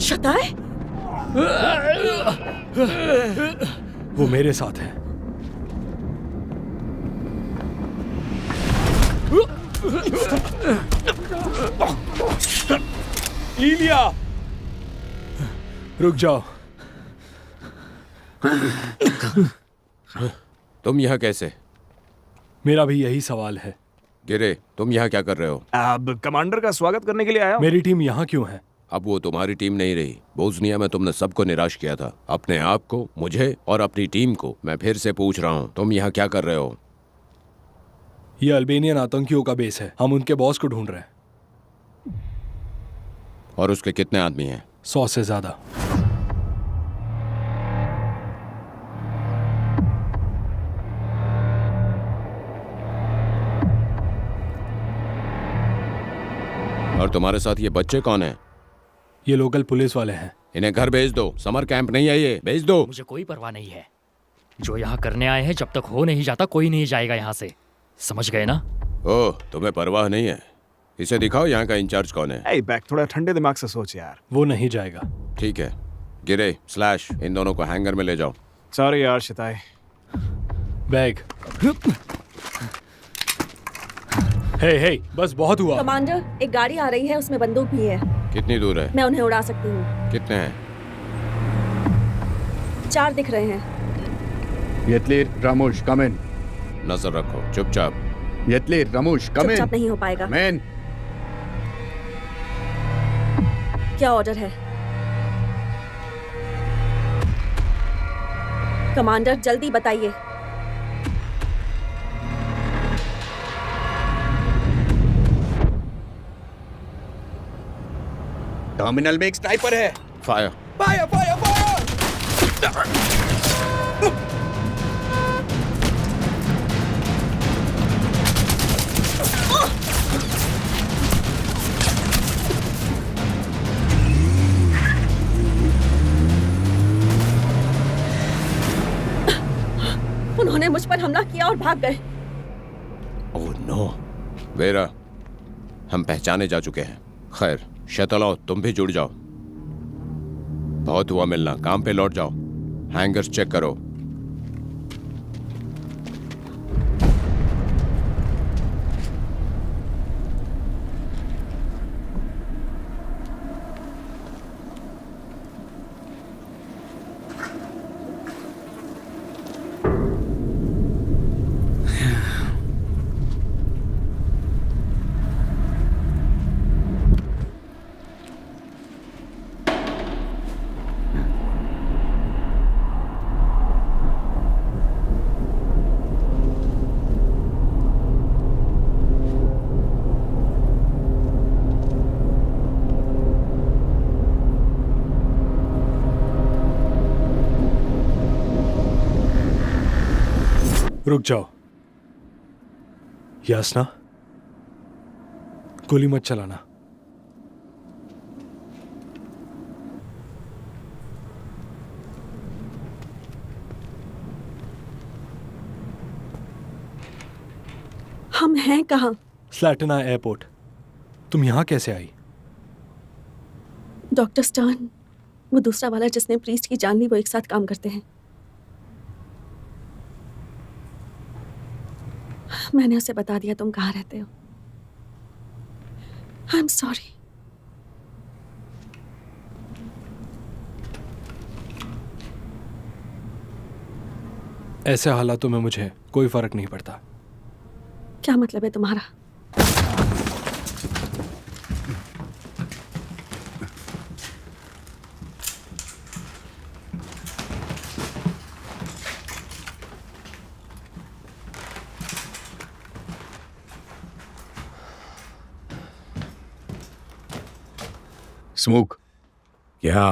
शताय, वो मेरे साथ है। इलिया, रुक जाओ। तुम यहाँ कैसे? मेरा भी यही सवाल है। गिरे, तुम यहाँ क्या कर रहे हो? अब कमांडर का स्वागत करने के लिए आया हूं। मेरी टीम यहाँ क्यों है? अब वो तुम्हारी टीम नहीं रही। बोस्निया में तुमने सबको निराश किया था, अपने आप को, मुझे और अपनी टीम को। मैं फिर से पूछ रहा हूँ, तुम यहाँ क्या कर रहे हो? ये अल्बेनियन आतंकियों का बेस है। हम उनके बॉस को ढूंढ रहे हैं। और उसके कितने आदमी हैं? 100 से ज्यादा। और तुम्हारे साथ ये बच्चे कौन हैं? ये लोकल पुलिस वाले हैं। इन्हें घर भेज दो। समर कैंप नहीं है ये, भेज दो। मुझे कोई परवाह नहीं है। जो यहाँ करने आए हैं, जब तक हो नहीं जाता कोई नहीं जाएगा यहाँ से। समझ गए ना? ओह, तुम्हें परवाह नहीं है। इसे दिखाओ यहाँ का इंचार्ज कौन है। ए बैक, थोड़ा ठंडे दिमाग से सोच यार। वो नहीं जाएगा। ठीक है, गिरे, स्लैश, इन दोनों को हैंगर में ले जाओ। सॉरी यार शताय। बैग। हे, बस बहुत हुआ। कमांडर, एक गाड़ी आ रही है, उसमें बंदूक भी है। कितनी दूर है? मैं उन्हें उड़ा सकती हूँ। कितने हैं? 4 दिख रहे हैं। येतलीर रामुश, कम इन। नजर रखो, चुपचाप। येतलीर रामुश, कम इन। चुपचाप नहीं हो पाएगा। मैन, क्या ऑर्डर है? कमांडर, जल्दी बताइए। टर्मिनल में एक स्नाइपर है। फायर। Fire fire fire. उन्होंने मुझ पर हमला किया और भाग गए। Oh no. वेरा, हम पहचाने जा चुके हैं। खैर, शतलाओ, तुम भी जुड़ जाओ। बहुत हुआ मिलना, काम पे लौट जाओ। हैंगर्स चेक करो। रुक जाओ। यासना, गोली मत चलाना। हम हैं कहाँ? स्लैटिना एयरपोर्ट। तुम यहाँ कैसे आई? डॉक्टर स्टर्न, वो दूसरा वाला जिसने प्रीस्ट की जान ली, वो एक साथ काम करते हैं। मैंने उसे बता दिया तुम कहाँ रहते हो। I am sorry. ऐसे हालातों में मुझे कोई फर्क नहीं पड़ता। क्या मतलब है तुम्हारा? स्मोक। क्या?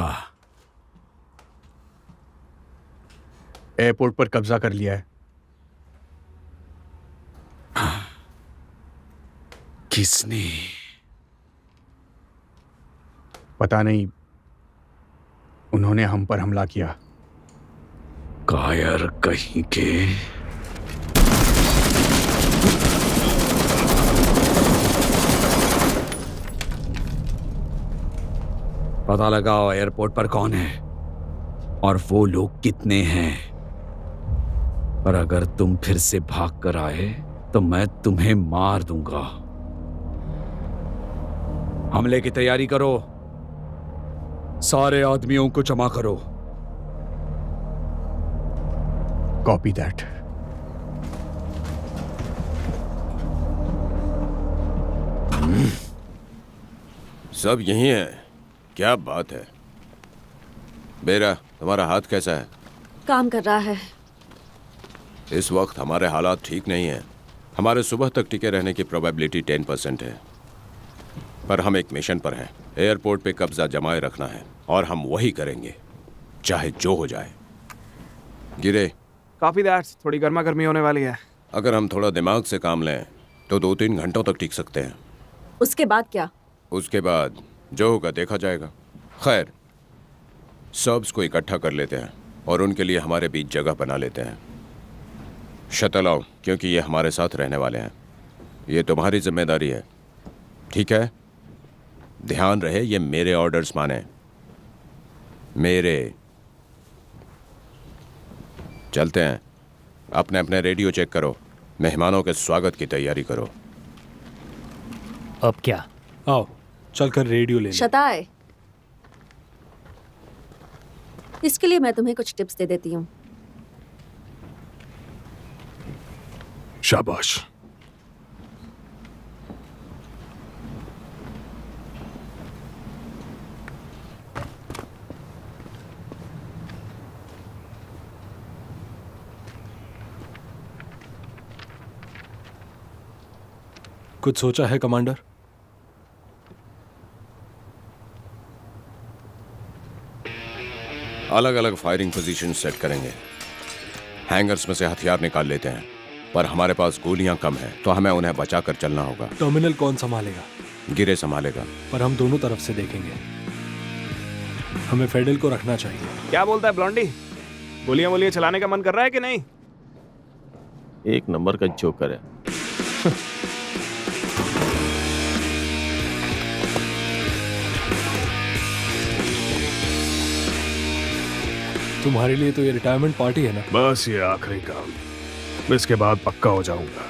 एयरपोर्ट पर कब्जा कर लिया है। किसने? पता नहीं, उन्होंने हम पर हमला किया। कायर कहीं के। पता लगाओ एयरपोर्ट पर कौन है और वो लोग कितने हैं। और अगर तुम फिर से भाग कर आए तो मैं तुम्हें मार दूंगा। हमले की तैयारी करो, सारे आदमियों को जमा करो। Copy that. सब यही है। क्या बात है। बेरा, तुम्हारा हाथ कैसा है? काम कर रहा है। इस वक्त हमारे हालात ठीक नहीं हैं। हमारे सुबह तक टिके रहने की प्रोबेबिलिटी 10% है, पर हम एक मिशन पर हैं। एयरपोर्ट पे कब्जा जमाए रखना है और हम वही करेंगे, चाहे जो हो जाए। गिरे, कॉपी दैट। थोड़ी गर्मा गर्मी होने वाली है। अगर हम थोड़ा दिमाग से काम लें तो 2-3 घंटों तक टिक सकते हैं। उसके बाद क्या? उसके बाद जो होगा देखा जाएगा। खैर, सर्ब्स को इकट्ठा कर लेते हैं और उनके लिए हमारे बीच जगह बना लेते हैं। शटल आओ, क्योंकि ये हमारे साथ रहने वाले हैं। ये तुम्हारी जिम्मेदारी है, ठीक है? ध्यान रहे ये मेरे ऑर्डर्स माने, मेरे। चलते हैं। अपने अपने रेडियो चेक करो, मेहमानों के स्वागत की तैयारी करो। अब क्या? आओ चलकर रेडियो ले लें। शताय, इसके लिए मैं तुम्हें कुछ टिप्स दे देती हूँ। शाबाश। कुछ सोचा है कमांडर? अलग अलग फायरिंग पोजीशन सेट करेंगे। हैंगर्स में से हथियार निकाल लेते हैं, पर हमारे पास गोलियां कम हैं, तो हमें उन्हें बचाकर चलना होगा। टर्मिनल कौन संभालेगा? गिरे संभालेगा। पर हम दोनों तरफ से देखेंगे। हमें फेडल को रखना चाहिए। क्या बोलता है ब्लॉन्डी? गोलियां वोलियां चलाने का मन कर रहा है कि नहीं? एक नंबर का जोकर है। तुम्हारे लिए तो ये रिटायरमेंट पार्टी है ना? बस ये आखिरी काम, इसके बाद पक्का हो जाऊंगा।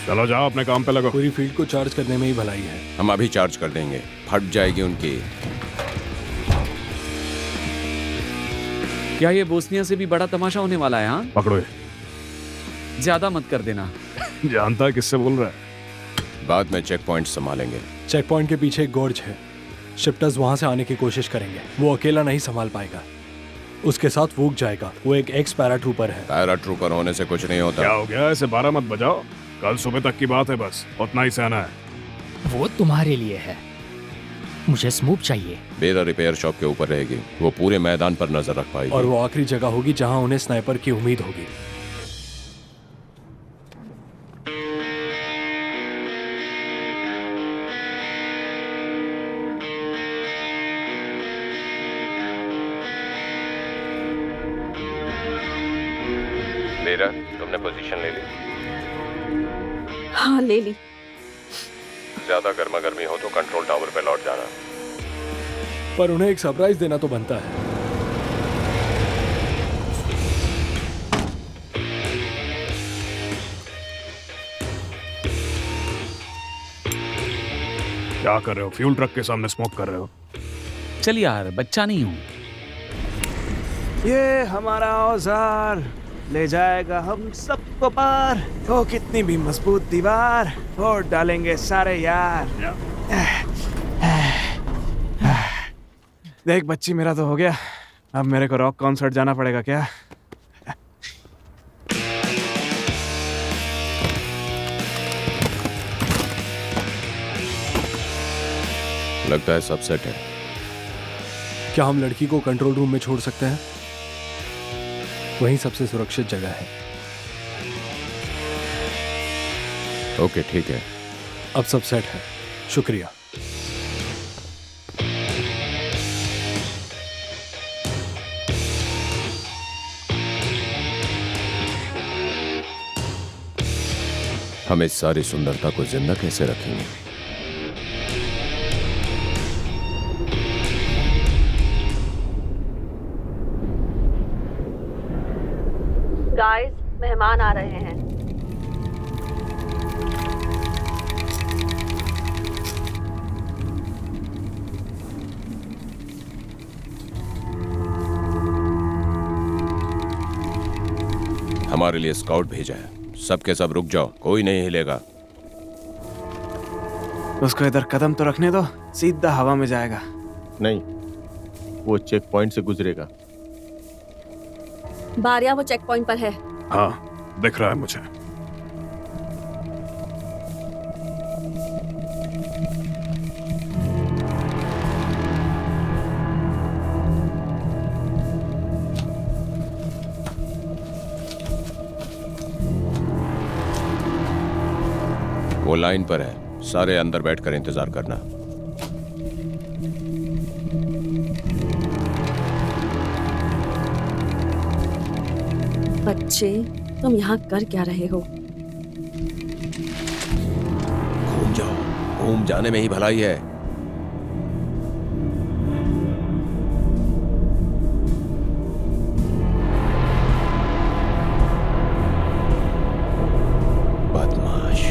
चलो जाओ, अपने काम पे लगो। पूरी फील्ड को चार्ज करने में ही भलाई है। हम अभी चार्ज कर देंगे, फट जाएगी उनकी। क्या ये बोस्निया से भी बड़ा तमाशा होने वाला है? हाँ, पकड़ो। ज्यादा मत कर देना। जानता है किससे बोल रहा है? बाद में चेक पॉइंट संभालेंगे। चेक पॉइंट के पीछे एक गोर्ज है। शिफ्टर्स वहां से आने की कोशिश करेंगे। वो अकेला नहीं संभाल पाएगा, उसके साथ वूक जाएगा। वो एक एक्स पैराट्रूपर है। पैराट्रूपर होने से कुछ नहीं होता। क्या हो गया? ऐसे 12 मत बजाओ। कल सुबह तक की बात है, बस उतना ही सहना है। वो तुम्हारे लिए है, मुझे स्मूप चाहिए। बेरा रिपेयर शॉप के ऊपर रहेगी, वो पूरे मैदान पर नजर रख पाएगी। और वो आखिरी जगह होगी जहां उन्हें स्नाइपर की उम्मीद होगी। बेरा, तुमने पोजीशन ले ली? हाँ, ले ली। ज्यादा गर्मा गर्मी हो तो कंट्रोल टावर पे लौट जाना। पर उन्हें एक सरप्राइज देना तो बनता है। क्या कर रहे हो? फ्यूल ट्रक के सामने स्मोक कर रहे हो? चल यार, बच्चा नहीं हूँ। ये हमारा औजार ले जाएगा हम सबको पार। ओ कितनी भी मजबूत दीवार, फोड़ डालेंगे सारे यार। देख बच्ची, मेरा तो हो गया। अब मेरे को रॉक कॉन्सर्ट जाना पड़ेगा क्या? लगता है सब सेट है। क्या हम लड़की को कंट्रोल रूम में छोड़ सकते हैं? वहीं सबसे सुरक्षित जगह है। ओके, ठीक है। अब सब सेट है। शुक्रिया। हम इस सारी सुंदरता को जिंदा कैसे रखेंगे? गाइस, मेहमान आ रहे हैं। हमारे लिए स्काउट भेजा है। सबके सब रुक जाओ, कोई नहीं हिलेगा। उसको इधर कदम तो रखने दो, सीधा हवा में जाएगा। नहीं, वो चेक पॉइंट से गुजरेगा। बारिया वो चेक पॉइंट पर है। हाँ, दिख रहा है मुझे। वो लाइन पर है, सारे अंदर बैठकर इंतजार करना। बच्चे, तुम यहाँ कर क्या रहे हो? घूम जाओ, घूम जाने में ही भलाई है। बदमाश।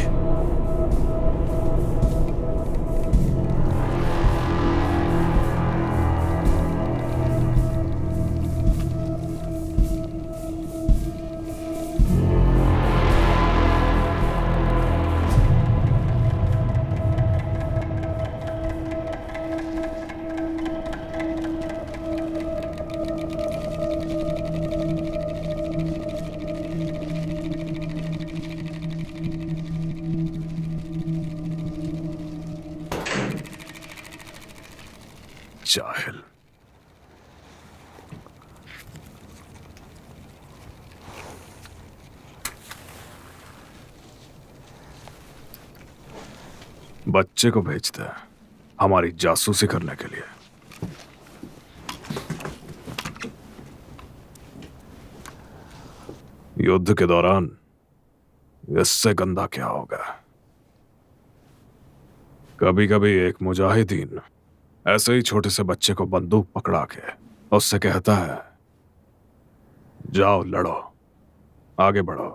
जाहिल। बच्चे को भेजते हैं हमारी जासूसी करने के लिए। युद्ध के दौरान इससे गंदा क्या होगा। कभी कभी एक मुजाहिदीन ऐसे ही छोटे से बच्चे को बंदूक पकड़ा के उससे कहता है, जाओ लड़ो, आगे बढ़ो।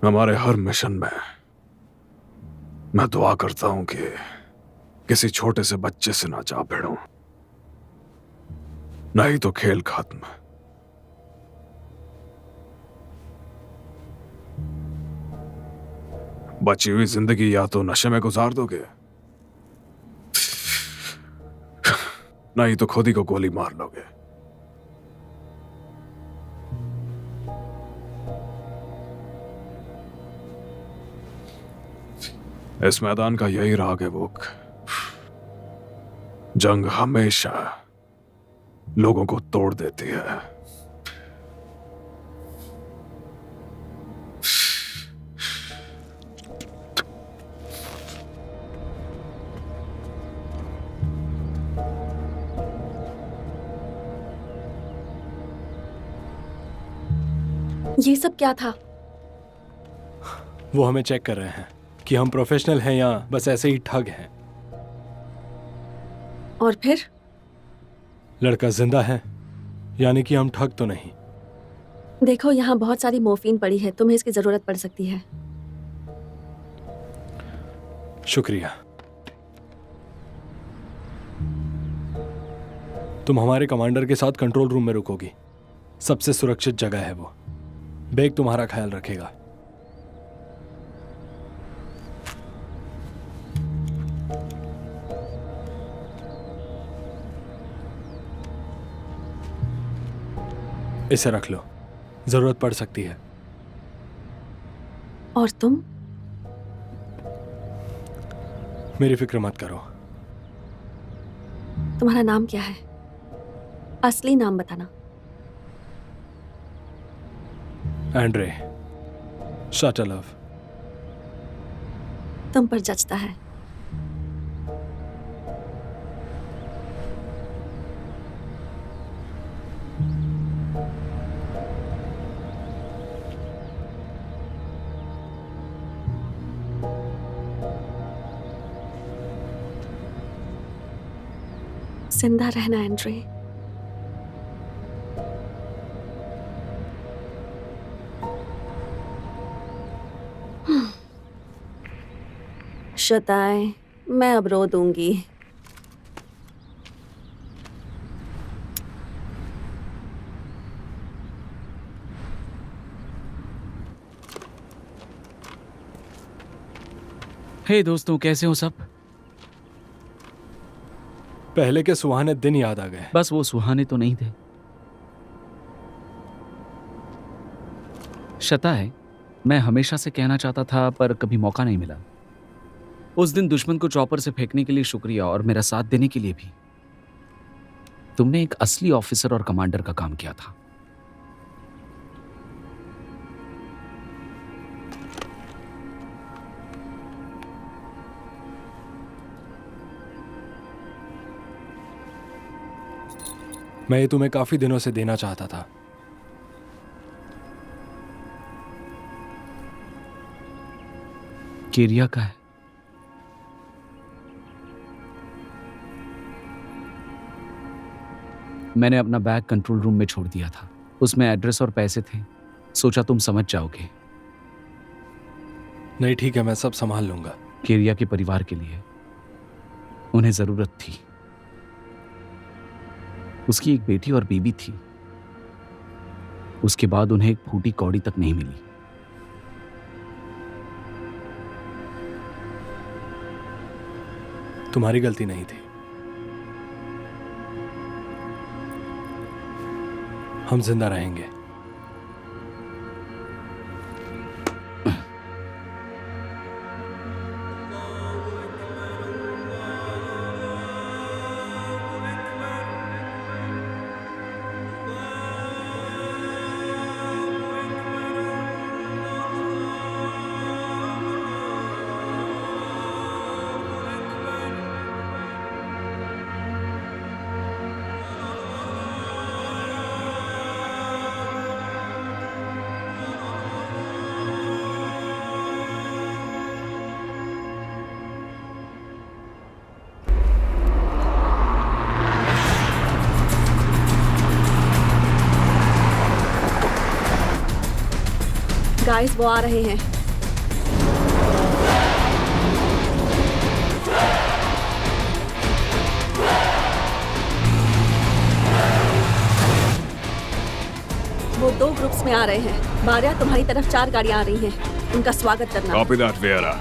हमारे हर मिशन में मैं दुआ करता हूं कि किसी छोटे से बच्चे से ना जा भिड़ूं, नहीं तो खेल खत्म। बची हुई जिंदगी या तो नशे में गुजार दोगे, नहीं तो खुद ही को गोली मार लोगे। इस मैदान का यही राग है बुक। जंग हमेशा लोगों को तोड़ देती है। ये सब क्या था? वो हमें चेक कर रहे हैं कि हम प्रोफेशनल हैं या बस ऐसे ही ठग हैं। और फिर? लड़का जिंदा है, यानी कि हम ठग तो नहीं। देखो, यहाँ बहुत सारी मोर्फिन पड़ी है, तुम्हें इसकी जरूरत पड़ सकती है। शुक्रिया। तुम हमारे कमांडर के साथ कंट्रोल रूम में रुकोगी। सबसे सुरक्षित जगह है वो। बेग तुम्हारा ख्याल रखेगा। इसे रख लो, जरूरत पड़ सकती है। और तुम? मेरी फिक्र मत करो। तुम्हारा नाम क्या है? असली नाम बताना। एंड्रे शाटलव। तुम पर जचता है। जिंदा रहना एंड्रे। शताए, मैं अब रो दूंगी। हे दोस्तों, कैसे हो सब? पहले के सुहाने दिन याद आ गए। बस वो सुहाने तो नहीं थे। शताए, मैं हमेशा से कहना चाहता था पर कभी मौका नहीं मिला। उस दिन दुश्मन को चॉपर से फेंकने के लिए शुक्रिया और मेरा साथ देने के लिए भी। तुमने एक असली ऑफिसर और कमांडर का काम किया था। मैं ये तुम्हें काफी दिनों से देना चाहता था। केरिया का है। मैंने अपना बैग कंट्रोल रूम में छोड़ दिया था। उसमें एड्रेस और पैसे थे। सोचा तुम समझ जाओगे। नहीं, ठीक है, मैं सब संभाल लूंगा। केरिया के परिवार के लिए उन्हें जरूरत थी। उसकी एक बेटी और बीबी थी। उसके बाद उन्हें एक फूटी कौड़ी तक नहीं मिली। तुम्हारी गलती नहीं थी। हम जिंदा रहेंगे। गाइस, वो आ रहे हैं। वो 2 ग्रुप्स में आ रहे हैं। बारिया, तुम्हारी तरफ 4 गाड़ियां आ रही हैं। उनका स्वागत करना। Copy that vera.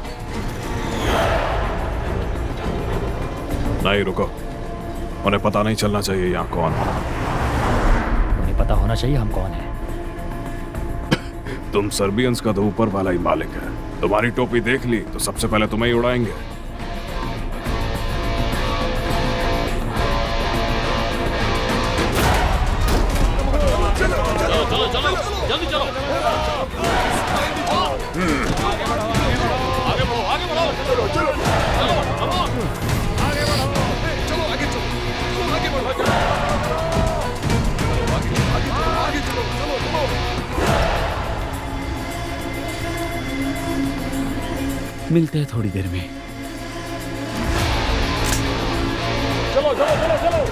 नहीं, रुको। उन्हें पता नहीं चलना चाहिए यहाँ कौन है। उन्हें पता होना चाहिए हम कौन हैं। तुम सर्बियंस का तो ऊपर वाला ही मालिक है। तुम्हारी टोपी देख ली तो सबसे पहले तुम्हें ही उड़ाएंगे। चलो चलो चलो, जल्दी चलो। आगे बढ़ो, आगे बढ़ो। चलो चलो चलो, आगे बढ़ो। चलो आगे चलो, आगे बढ़ो। चलो आगे चलो, चलो चलो। मिलते हैं थोड़ी देर में। चलो चलो चलो चलो।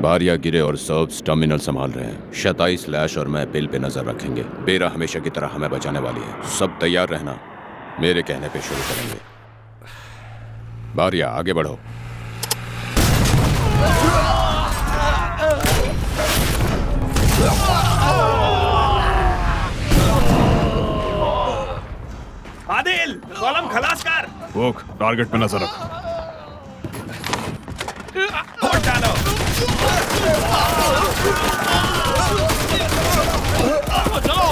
बारिया गिरे और सर्ब्स टर्मिनल संभाल रहे हैं। शताई, स्लैश और मैं बिल पे नजर रखेंगे। बेरा हमेशा की तरह हमें बचाने वाली है। सब तैयार रहना। मेरे कहने पे शुरू करेंगे। बारिया, आगे बढ़ो। आदिल, कॉलम खलास कर। वोक, टारगेट पे नजर रख। हट डालो। चलो।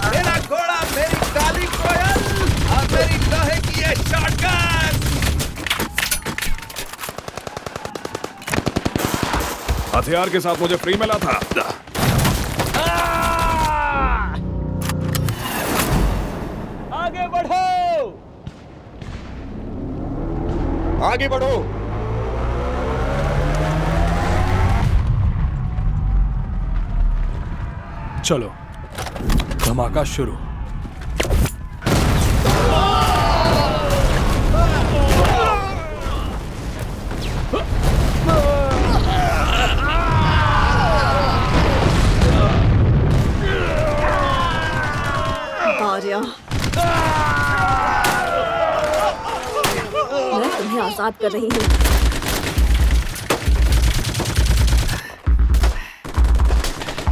मेरा घोड़ा, मेरी काली कोयल और हथियार के साथ मुझे फ्री मिला था। आगे बढ़ो, आगे बढ़ो। चलो, धमाका शुरू। आर्या, मैं तुम्हें आजाद कर रही हूँ।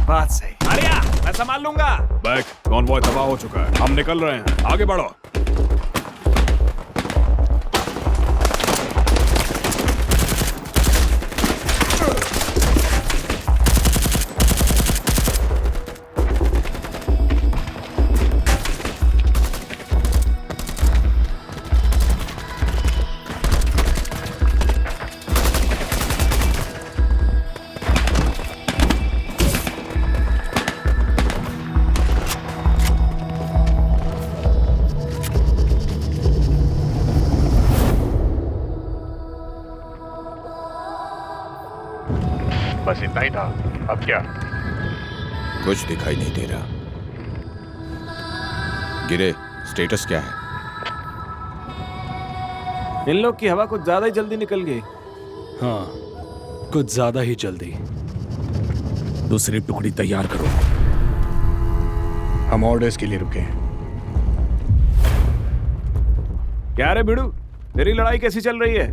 बात सही। आर्या, मैं संभाल लूंगा। बैक, कॉन्वॉय तबाह हो चुका है, हम निकल रहे हैं, आगे बढ़ो। बस इतना ही था, अब क्या? कुछ दिखाई नहीं दे रहा। गिरे, स्टेटस क्या है? इन लोग की हवा कुछ ज्यादा ही जल्दी निकल गई। हाँ, कुछ ज्यादा ही जल्दी। दूसरी टुकड़ी तैयार करो, हम ऑर्डर्स के लिए रुके हैं। क्या रे भिड़ू, तेरी लड़ाई कैसी चल रही है?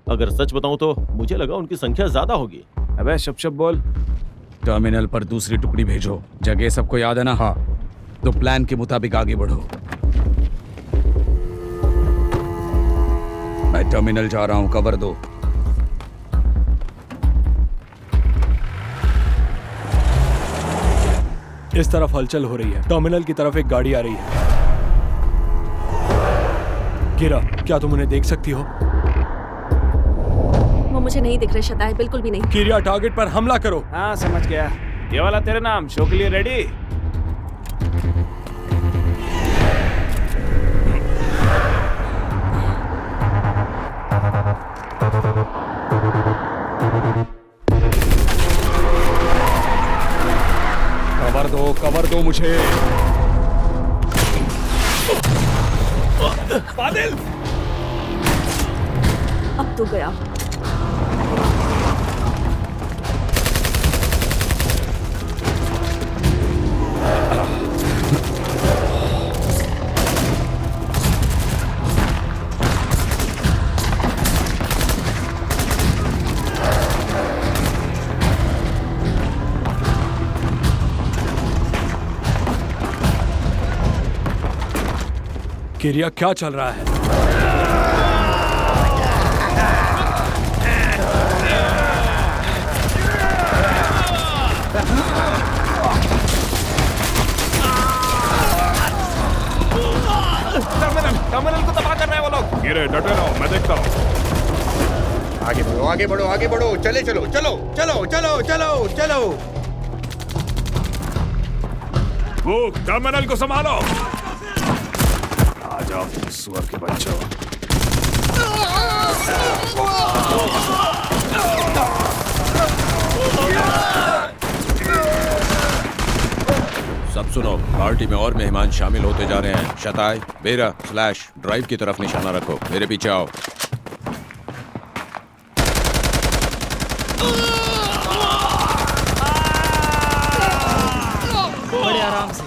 अगर सच बताऊं तो मुझे लगा उनकी संख्या ज्यादा होगी। अबे शप बोल। टर्मिनल पर दूसरी टुकड़ी भेजो। जगह सबको याद है ना? हाँ, तो प्लान के मुताबिक आगे बढ़ो। मैं टर्मिनल जा रहा हूं, कवर दो। इस तरफ हलचल हो रही है। टर्मिनल की तरफ एक गाड़ी आ रही है। गिरा, क्या तुम उन्हें देख सकती हो? वो मुझे नहीं दिख रहे शताय, बिल्कुल भी नहीं। किरिया, टारगेट पर हमला करो। हाँ समझ गया। ये वाला तेरे नाम, शो के लिए रेडी? कवर दो मुझे। बादल, अब तो गया। किरिया, क्या चल रहा है? टर्मिनल को तबाह कर रहे हैं वो लोग। गिरे, डटे रहो, मैं देखता हूँ। आगे बढ़ो, आगे बढ़ो, आगे बढ़ो। चले चलो, चलो चलो चलो चलो चलो। वो टर्मिनल को संभालो। आ जाओ सुअर के बच्चों। सब सुनो, पार्टी में और मेहमान शामिल होते जा रहे हैं। शताय, बेरा, स्लैश, ड्राइव की तरफ निशाना रखो। मेरे पीछे आओ। बड़े आराम से।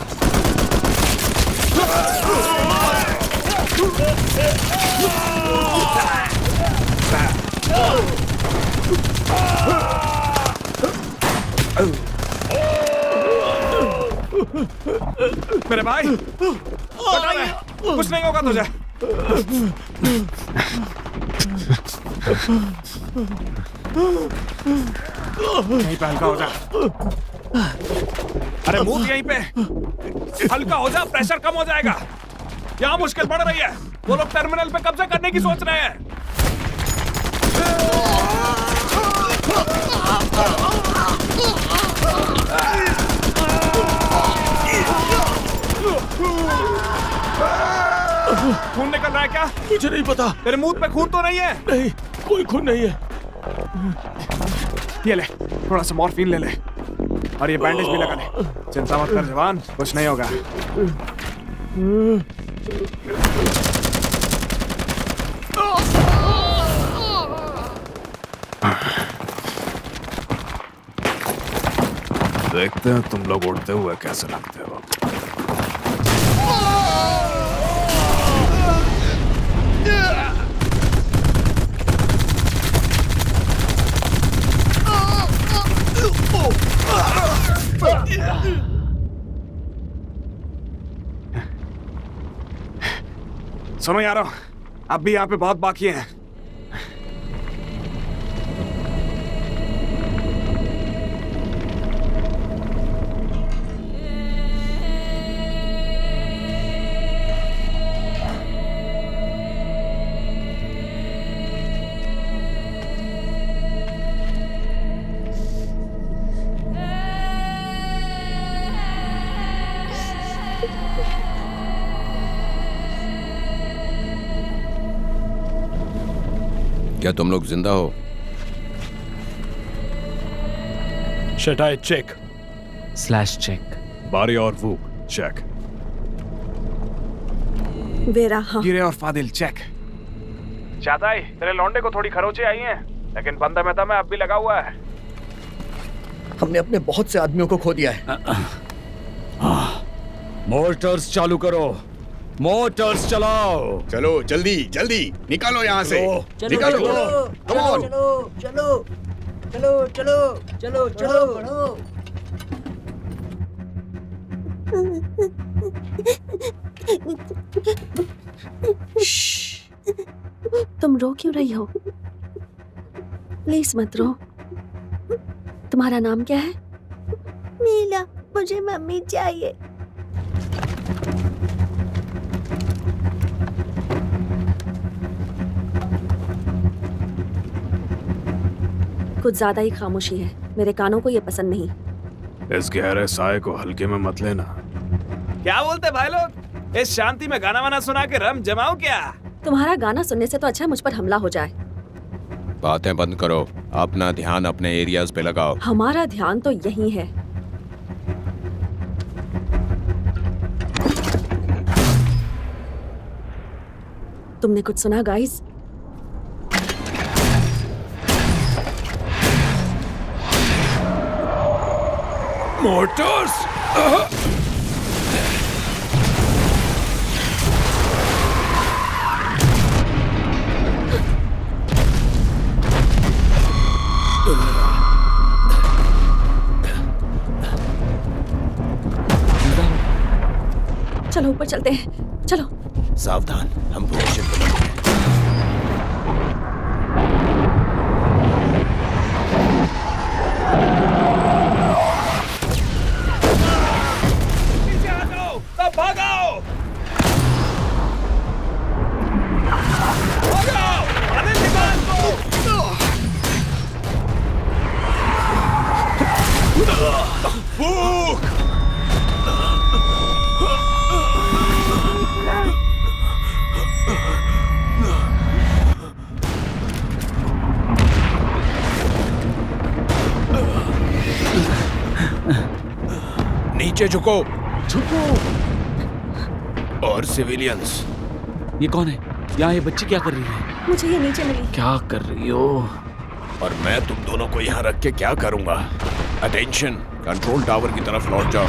मेरे भाई, बता रहे, कुछ नहीं होगा तुझे। यहीं पे हल्का हो जा। अरे मूव यहीं पे, हल्का हो जा, प्रेशर कम हो जाएगा। यहाँ मुश्किल बढ़ रही है। वो लोग टर्मिनल पे कब्जा करने की सोच रहे हैं। खून निकल रहा है क्या? मुझे नहीं पता। तेरे मुंह पे खून तो नहीं है? नहीं, कोई खून नहीं है। ये ले, थोड़ा सा मॉर्फिन ले ले और ये बैंडेज भी लगा ले। चिंता मत कर जवान, कुछ नहीं होगा। देखते हैं तुम लोग उड़ते हुए कैसे लगते हो। सुनो यारो, अब भी यहाँ पे बहुत बाकी हैं। क्या तुम लोग जिंदा हो? शटाई चेक। /check। बारी और वूक चेक। वेरा हाँ। गिरे और फादिल चेक। चादाई, तेरे लौंडे को थोड़ी खरोचे आई हैं, लेकिन बंदा में दम है, अब भी लगा हुआ है। हमने अपने बहुत से आदमियों को खो दिया है। मोटर्स चालू करो, मोटर्स चलाओ। चलो जल्दी जल्दी निकालो यहाँ से। निकालो। Come on। चलो चलो चलो चलो चलो चलो बढ़ो। तुम रो क्यों रही हो? प्लीज मत रो। तुम्हारा नाम क्या है? नीला। मुझे मम्मी चाहिए। कुछ ज्यादा ही खामोशी है, मेरे कानों को ये पसंद नहीं। इस गहरे साए को हल्के में मत लेना। क्या बोलते भाई लोग? इस शांति में गाना वाना सुना के रम जमाओ क्या? तुम्हारा गाना सुनने से तो अच्छा मुझ पर हमला हो जाए। बातें बंद करो, अपना ध्यान अपने एरियाज पे लगाओ। हमारा ध्यान तो यही है। तुमने कुछ सुना गाइस? मोटर्स। चलो ऊपर चलते हैं, चलो। सावधान, हम पोजीशन पे हैं। नीचे झुको। झुको। और सिविलियंस। ये कौन है? यहाँ ये बच्ची क्या कर रही है? मुझे ये नीचे मिली। क्या कर रही हो? और मैं तुम दोनों को यहाँ रख के क्या करूंगा? अटेंशन, कंट्रोल टावर की तरफ लौट जाओ।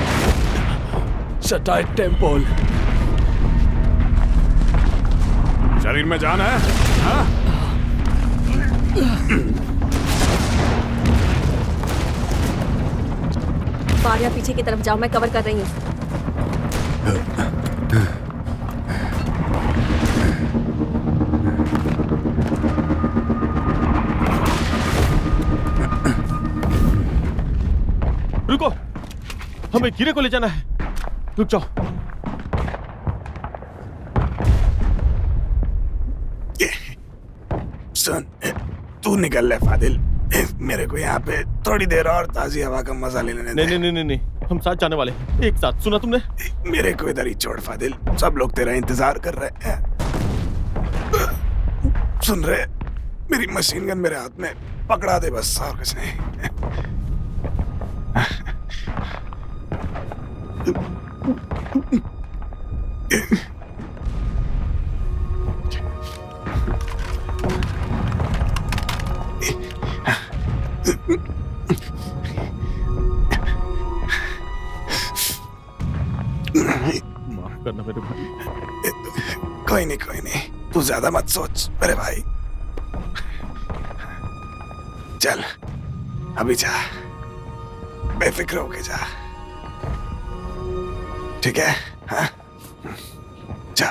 शटाई टेम्पल। शरीर में जान है? हाँ? बारिया पीछे की तरफ जाओ, मैं कवर कर रही हूँ। रुको, हमें गिरे को ले जाना है। रुक जाओ। सुन, तू निकल ले फादिल। मेरे को यहाँ पे थोड़ी देर और ताजी हवा का मजा लेने दे। नहीं, हम साथ जाने वाले हैं, एक साथ। सुना तुमने? मेरे को इधर ही छोड़ फादिल, सब लोग तेरा इंतजार कर रहे हैं। सुन रहे, मेरी मशीन गन मेरे हाथ में, पकड़ा दे बस, और कुछ नहीं। माफ करना मेरे भाई। कोई नहीं, तू ज्यादा मत सोच मेरे भाई। चल अभी जा, बेफिक्र होके जा, ठीक है? हाँ, जा।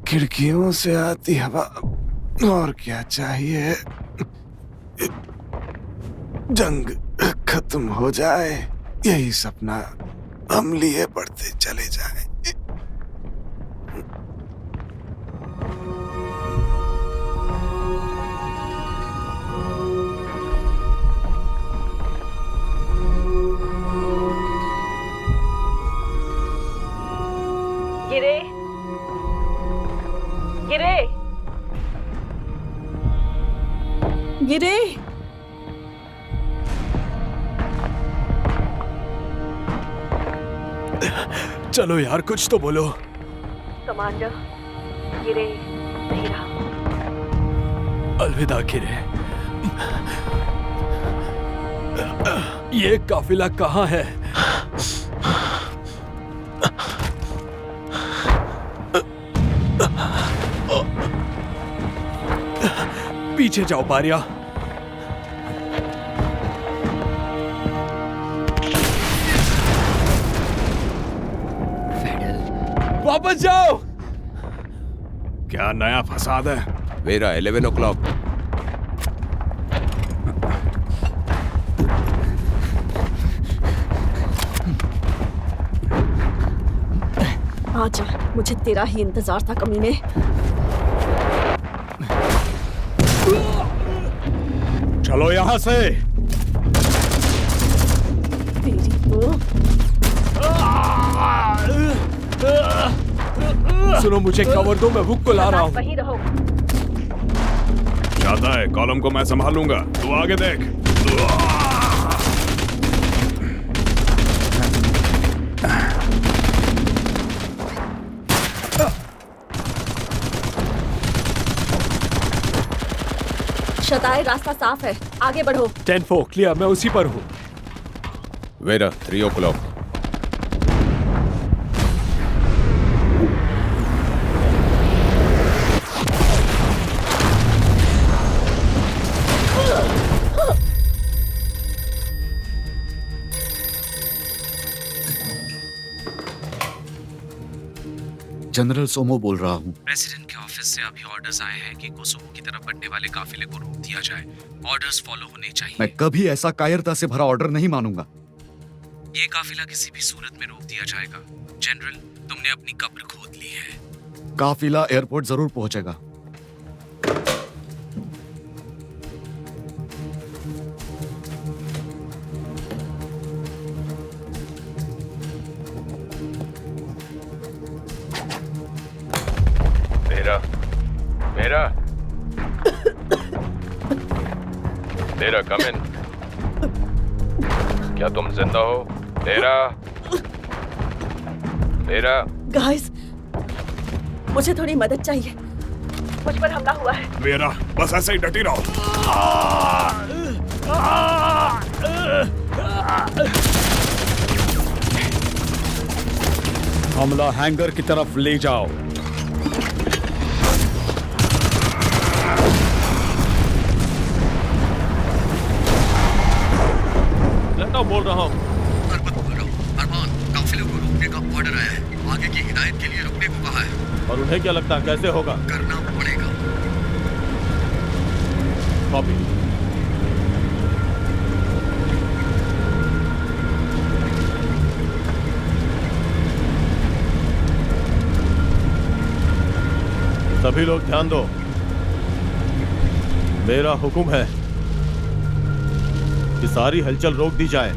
खिड़कियों से आती हवा, और क्या चाहिए? जंग खत्म हो जाए, यही सपना हम लिए बढ़ते चले जाएं। गिरे गिरे गिरे, चलो यार, कुछ तो बोलो। कमांडर, गिरे नहीं रहा। अलविदा गिरे। ये काफिला कहाँ है? पीछे जाओ पारिया। वापस जाओ। क्या नया फसाद है? Vera 11 o'clock। आजा, मुझे तेरा ही इंतजार था कमीने। चलो यहाँ से। तेरी तो सुनो, मुझे कवर दो, मैं हुक को ला रहा हूँ। वहीं रहो। जाता है, कॉलम को मैं संभालूंगा, तू आगे देख। शताए, रास्ता साफ है, आगे बढ़ो। 10-4 क्लियर, मैं उसी पर हूँ। Vera 3 o'clock। जनरल सोमो बोल रहा हूँ। प्रेसिडेंट के ऑफिस से अभी ऑर्डर्स आए हैं कि कोसोवो की तरफ बढ़ने वाले काफिले को रोक दिया जाए। ऑर्डर्स फॉलो होने चाहिए। मैं कभी ऐसा कायरता से भरा ऑर्डर नहीं मानूंगा। ये काफिला किसी भी सूरत में रोक दिया जाएगा। जनरल, तुमने अपनी कब्र खोद ली है। काफिला एयरपोर्ट जरूर पहुंचेगा। मेरा कम इन। क्या तुम जिंदा हो? मेरा गाइस, मुझे थोड़ी मदद चाहिए। मुझ पर हमला हुआ है। मेरा बस ऐसे ही डटी रहो। हमला हैंगर की तरफ ले जाओ। लखनऊ बोल रहा हूँ। अरमान, काफिले को रोकने का ऑर्डर आया है। आगे की हिदायत के लिए रुकने को कहा है। और उन्हें क्या लगता है कैसे होगा? करना पड़ेगा। कॉपी। सभी लोग ध्यान दो। मेरा हुक्म है कि सारी हलचल रोक दी जाए।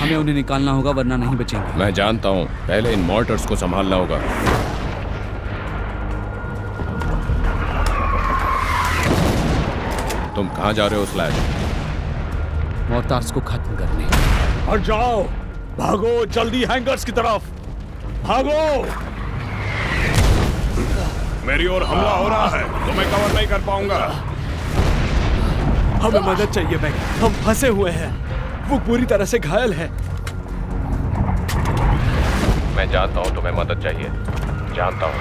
हमें उन्हें निकालना होगा वरना नहीं बचेंगे। मैं जानता हूँ, पहले इन मॉर्टर्स को संभालना होगा। तुम कहाँ जा रहे हो स्लैश? मॉर्टार्स को खत्म करने। हट जाओ, भागो जल्दी हैंगर्स की तरफ भागो। मेरी ओर हमला हो रहा है तो मैं कवर नहीं कर पाऊंगा। हमें मदद चाहिए बैग, हम फंसे हुए हैं। वो पूरी तरह से घायल है। मैं जानता हूँ तुम्हें मदद चाहिए, जानता हूँ।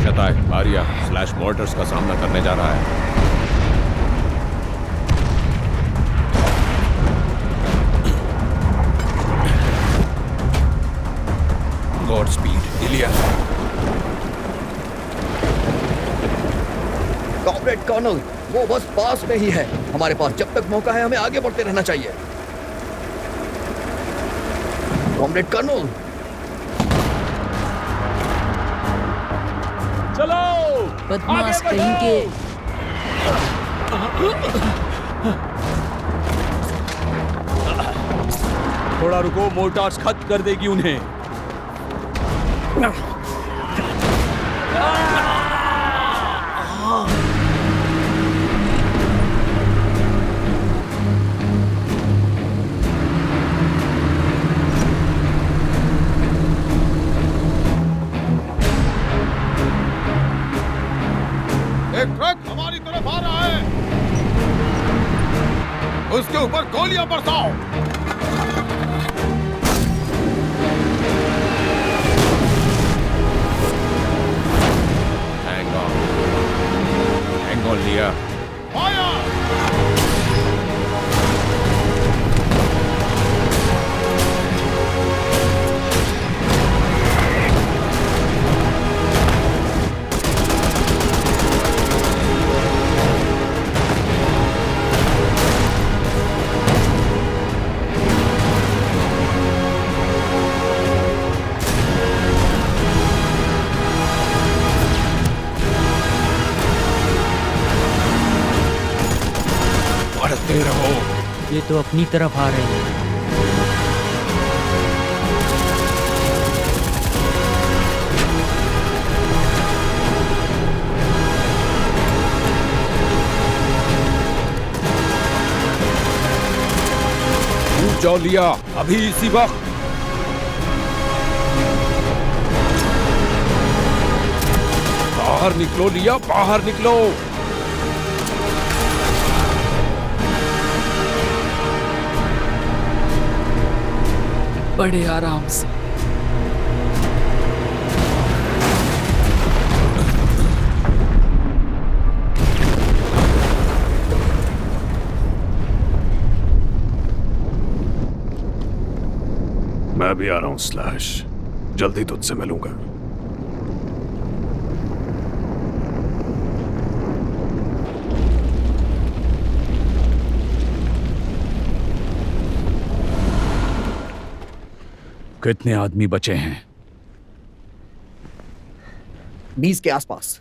शताय, आर्या स्लैश मॉर्टर्स का सामना करने जा रहा है। Godspeed Ilya. Comrade colonel, वो बस पास में ही है। हमारे पास जब तक मौका है हमें आगे बढ़ते रहना चाहिए। कॉमरेड कर्नल, चलो बदमाश कहीं के। थोड़ा रुको, मोर्टार्स खत्म कर देगी उन्हें। एक ट्रक हमारी तरफ आ रहा है, उसके ऊपर गोलियां बरसाओ। हैंग ऑन लिया। बढ़ते रहो। ये तो अपनी तरफ आ रहे हैं। जाओ लिया, अभी इसी वक्त। बाहर निकलो लिया, बाहर निकलो। बड़े आराम से। मैं भी आ रहा हूं स्लैश, जल्दी तुझसे मिलूंगा। कितने आदमी बचे हैं? 20 के आसपास।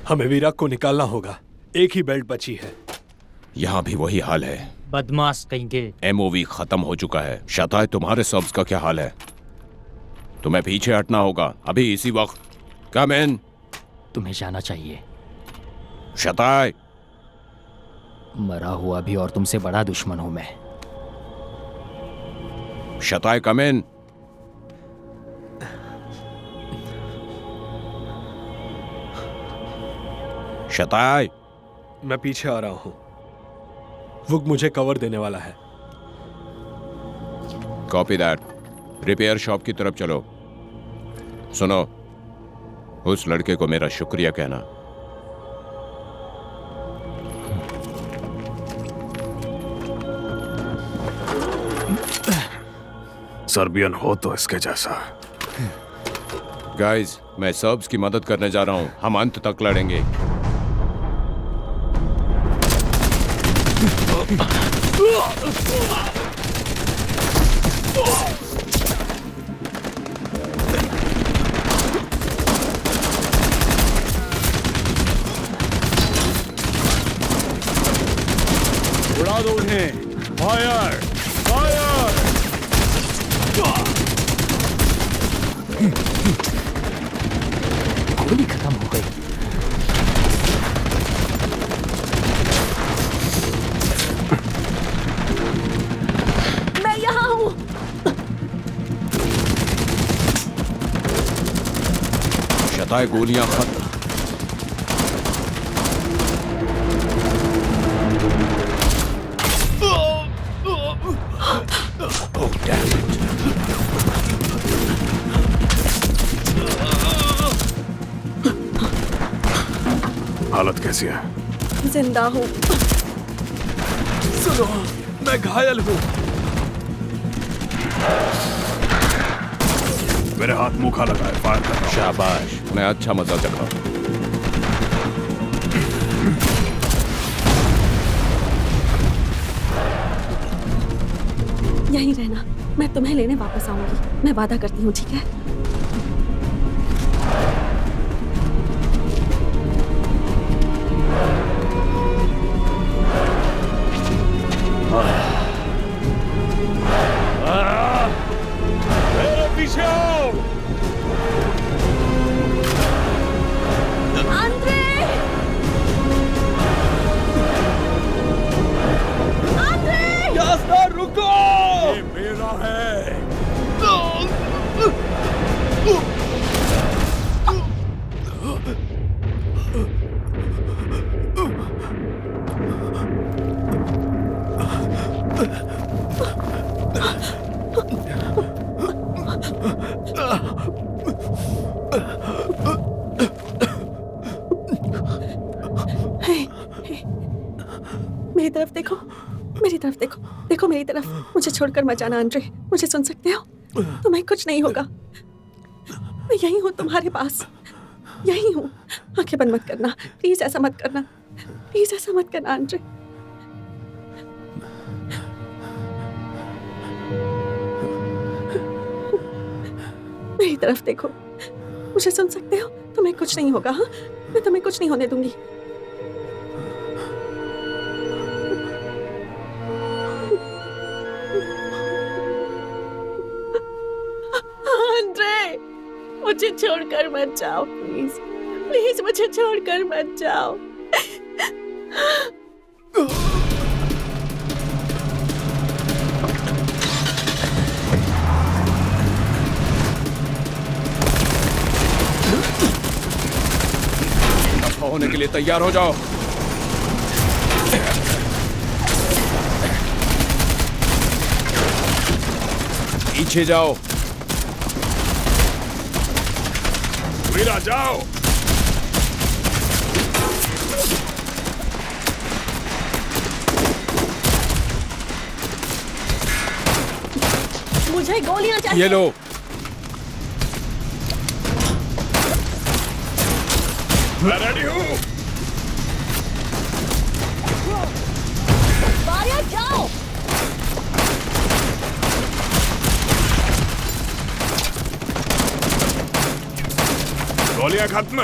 हमें वीरा को निकालना होगा। एक ही बेल्ट बची है। यहाँ भी वही हाल है। बदमाश कहीं के। एमओवी खत्म हो चुका है। शताय, तुम्हारे सब्स का क्या हाल है? तुम्हें पीछे हटना होगा अभी इसी वक्त। कम इन। तुम्हें जाना चाहिए। शताय, मरा हुआ भी और तुमसे बड़ा दुश्मन हूं मैं। शताय, कम इन। शताय, मैं पीछे आ रहा हूं। वो मुझे कवर देने वाला है। Copy that. रिपेयर शॉप की तरफ चलो। सुनो, उस लड़के को मेरा शुक्रिया कहना। सर्बियन हो तो इसके जैसा। गाइस, मैं सर्ब्स की मदद करने जा रहा हूँ। हम अंत तक लड़ेंगे। उड़ा दो उन्हें। Fire fire. गोली खत्म हो गई। मैं यहाँ हूँ। शताए गोलियां खत्म। हालत कैसी है? जिंदा हूँ। सुनो, मैं घायल हूँ। मेरे हाथ मुंह खा लगा है। फायर कर रहा हूं। शाबाश, मैं अच्छा मजा चखा। यहीं रहना, मैं तुम्हें लेने वापस आऊंगी। मैं वादा करती हूँ, ठीक है? मेरे पीछे आओ। रुको! ये मेरा है। मेरी तरफ देखो, मेरी तरफ देखो, देखो मेरी तरफ। मुझे छोड़कर मत जाना आंद्रे। मुझे सुन सकते हो? तुम्हें कुछ नहीं होगा। मैं यही हूँ तुम्हारे पास, यही हूँ। आंखें बंद मत करना, प्लीज ऐसा मत करना, प्लीज ऐसा मत करना आंद्रे। मेरी तरफ देखो, मुझे सुन सकते हो? तुम्हें कुछ नहीं होगा। हाँ, मैं तुम्हें कुछ नहीं होने दूंगी। आंद्रे, मुझे छोड़कर मत जाओ प्लीज, प्लीज मुझे छोड़कर मत जाओ। होने के लिए तैयार हो जाओ। पीछे जाओ। वीरा जाओ। मुझे गोलियां चाहिए। ये लो। मैं रेडी हूँ। बारिया जाओ। गोलियां खत्म।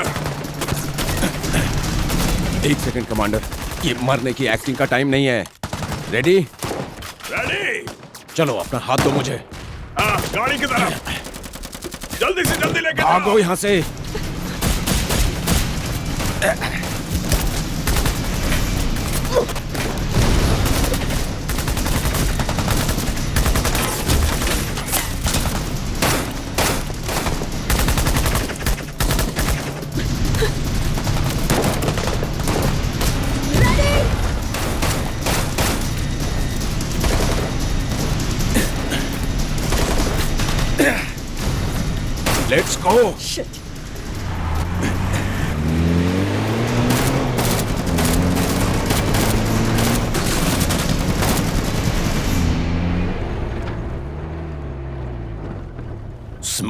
एक सेकंड कमांडर, ये मरने की एक्टिंग का टाइम नहीं है। रेडी? रेडी। चलो अपना हाथ दो मुझे। गाड़ी की तरफ। जल्दी से जल्दी लेके भागो यहाँ से। Let's go. Shit.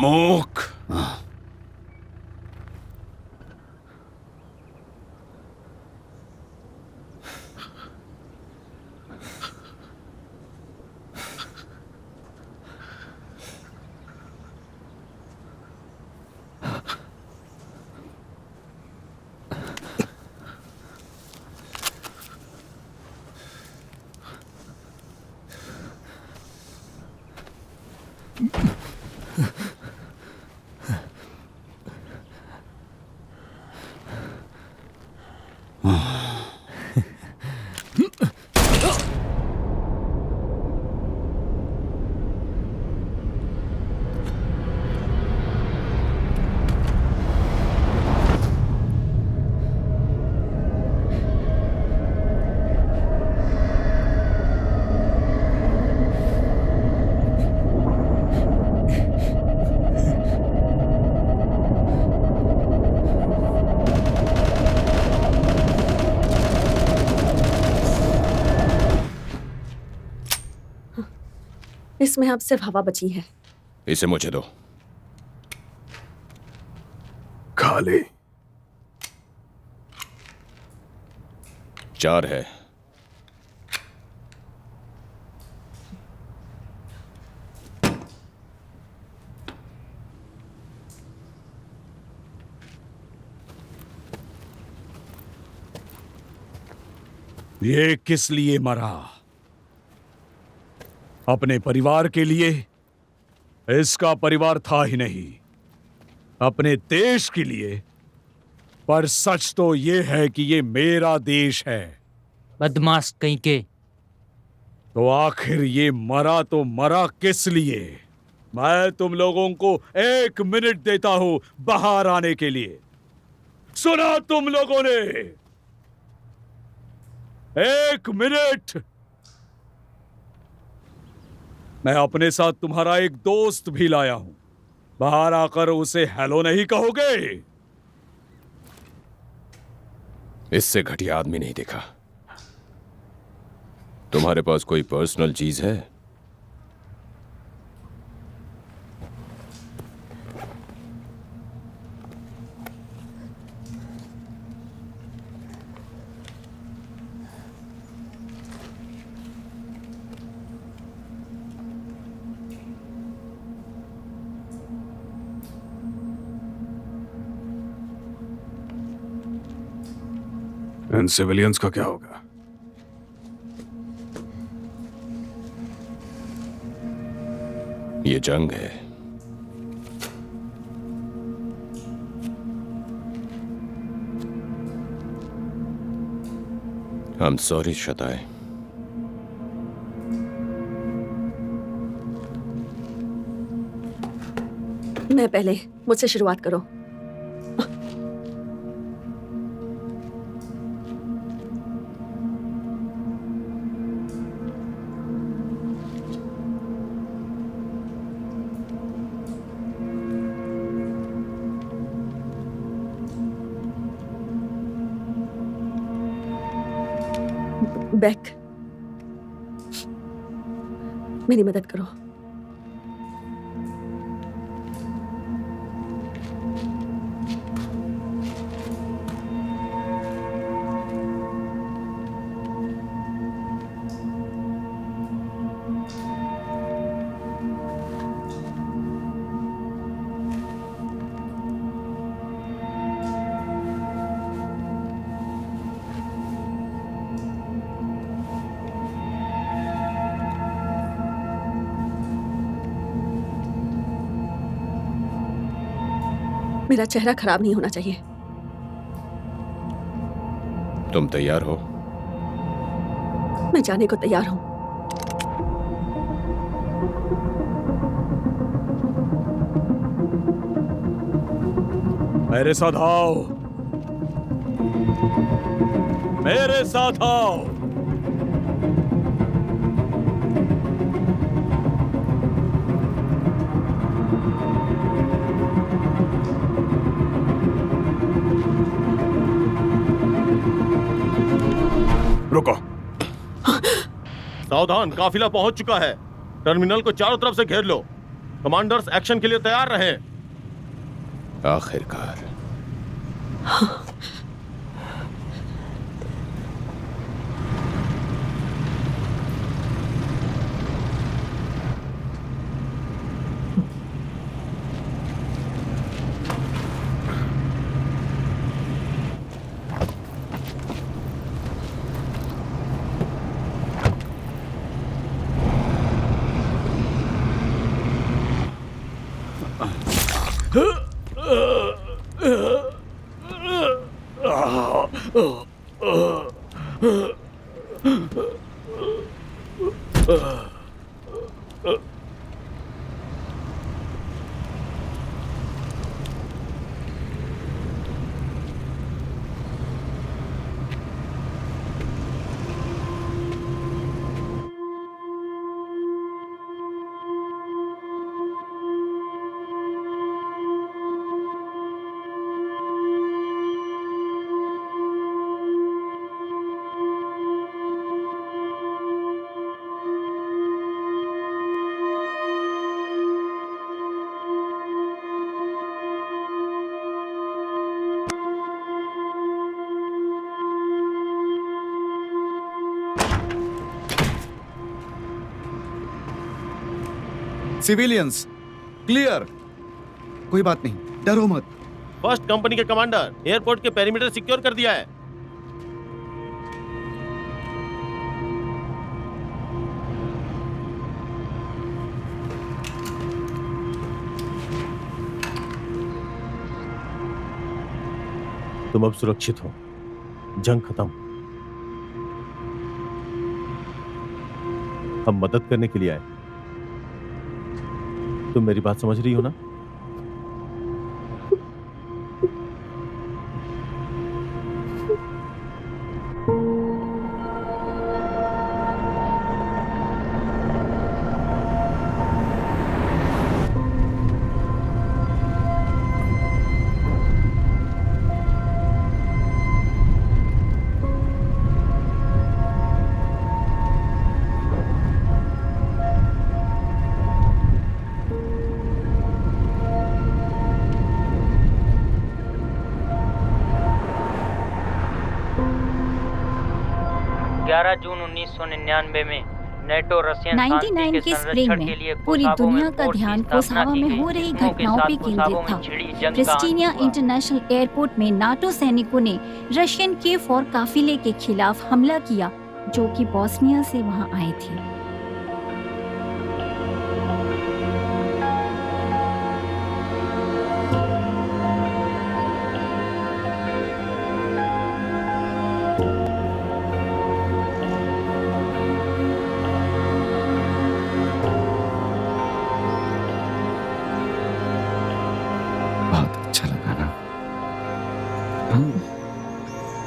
मूर्ख। इसमें अब सिर्फ हवा बची है। इसे मुझे दो। खा ले। 4 है। ये किस लिए मरा? अपने परिवार के लिए? इसका परिवार था ही नहीं। अपने देश के लिए? पर सच तो ये है कि ये मेरा देश है। बदमाश कहीं के। तो आखिर ये मरा तो मरा किस लिए? मैं तुम लोगों को 1 मिनट देता हूं बाहर आने के लिए। सुना तुम लोगों ने? 1 मिनट। मैं अपने साथ तुम्हारा एक दोस्त भी लाया हूं। बाहर आकर उसे हेलो नहीं कहोगे? इससे घटिया आदमी नहीं देखा। तुम्हारे पास कोई पर्सनल चीज है? इन सिविलियंस का क्या होगा? ये जंग है। I'm sorry, शताए। मैं पहले, मुझसे शुरुआत करो। बैक, मेरी मदद करो। मेरा चेहरा खराब नहीं होना चाहिए। तुम तैयार हो? मैं जाने को तैयार हूं। मेरे साथ आओ। मेरे साथ आओ। रुको। सावधान, काफिला पहुंच चुका है। टर्मिनल को चारों तरफ से घेर लो। कमांडर्स एक्शन के लिए तैयार रहें। आखिरकार सिविलियंस क्लियर, कोई बात नहीं, डरो मत। फर्स्ट कंपनी के कमांडर, एयरपोर्ट के पेरीमीटर सिक्योर कर दिया है। तुम अब सुरक्षित हो, जंग खत्म। हम मदद करने के लिए आए। तुम मेरी बात समझ रही हो ना? जून 1999 में नेटो रशियन शांति 99 के स्प्रिंग में पूरी दुनिया का ध्यान कोसावो में हो रही घटनाओं पे केंद्रित था। प्रिस्टीनिया इंटरनेशनल एयरपोर्ट में नाटो सैनिकों ने रशियन KFOR काफिले के खिलाफ हमला किया, जो कि बोस्निया से वहां आए थे।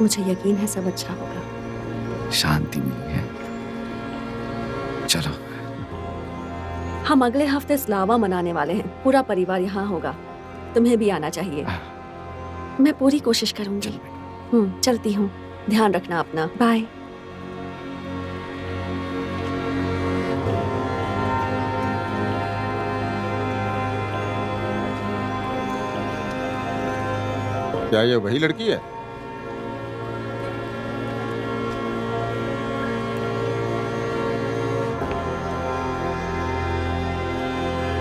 मुझे यकीन है सब अच्छा होगा। शांति मिली है। चलो, हम अगले हफ्ते स्लावा मनाने वाले हैं। पूरा परिवार यहाँ होगा, तुम्हें भी आना चाहिए। मैं पूरी कोशिश करूंगी। चलती हूँ, ध्यान रखना अपना। बाय। क्या ये वही लड़की है?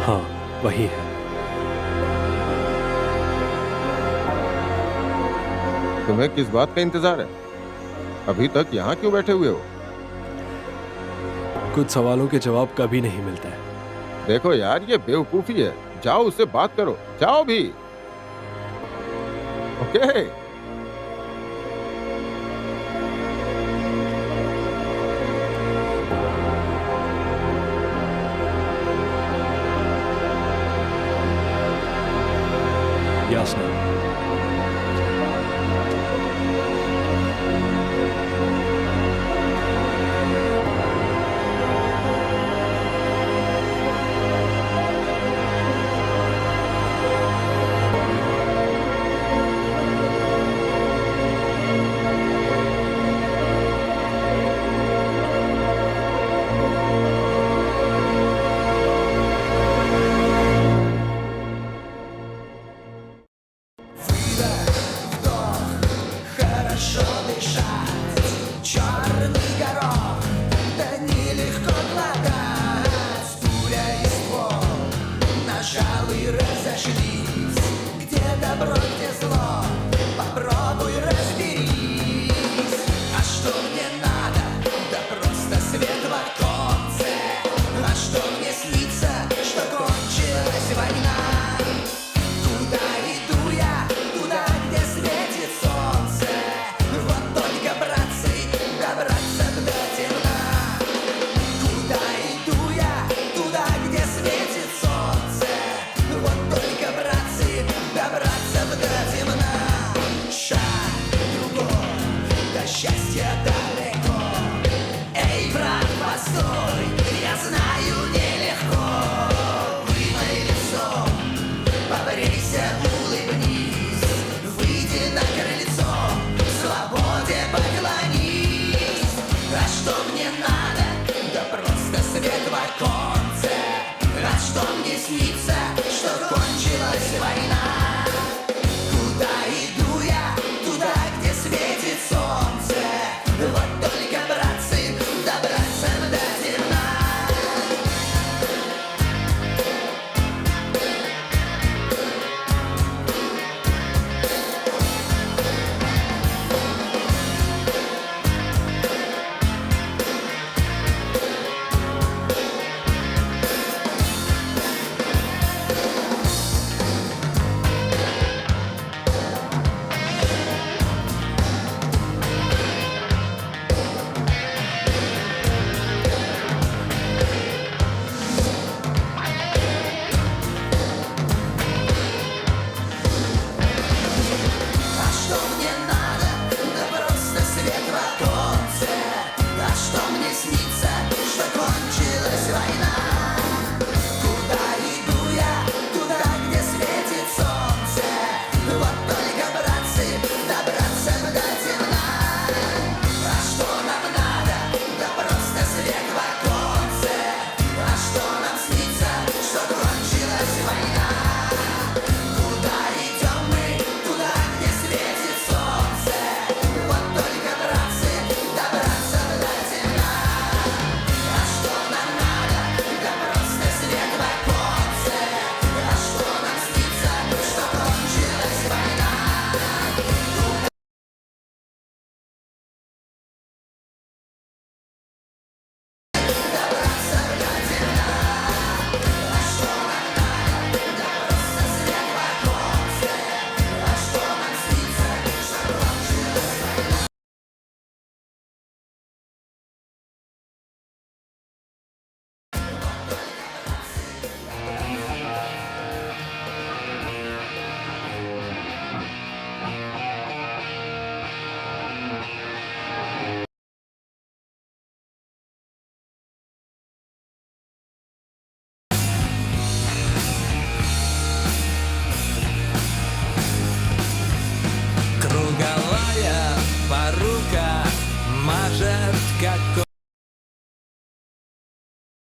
हाँ, वही है। तुम्हें किस बात का इंतजार है? अभी तक यहाँ क्यों बैठे हुए हो? कुछ सवालों के जवाब कभी नहीं मिलता है। देखो यार, ये बेवकूफी है। जाओ उससे बात करो, जाओ भी। ओके। यास्ना, parrucca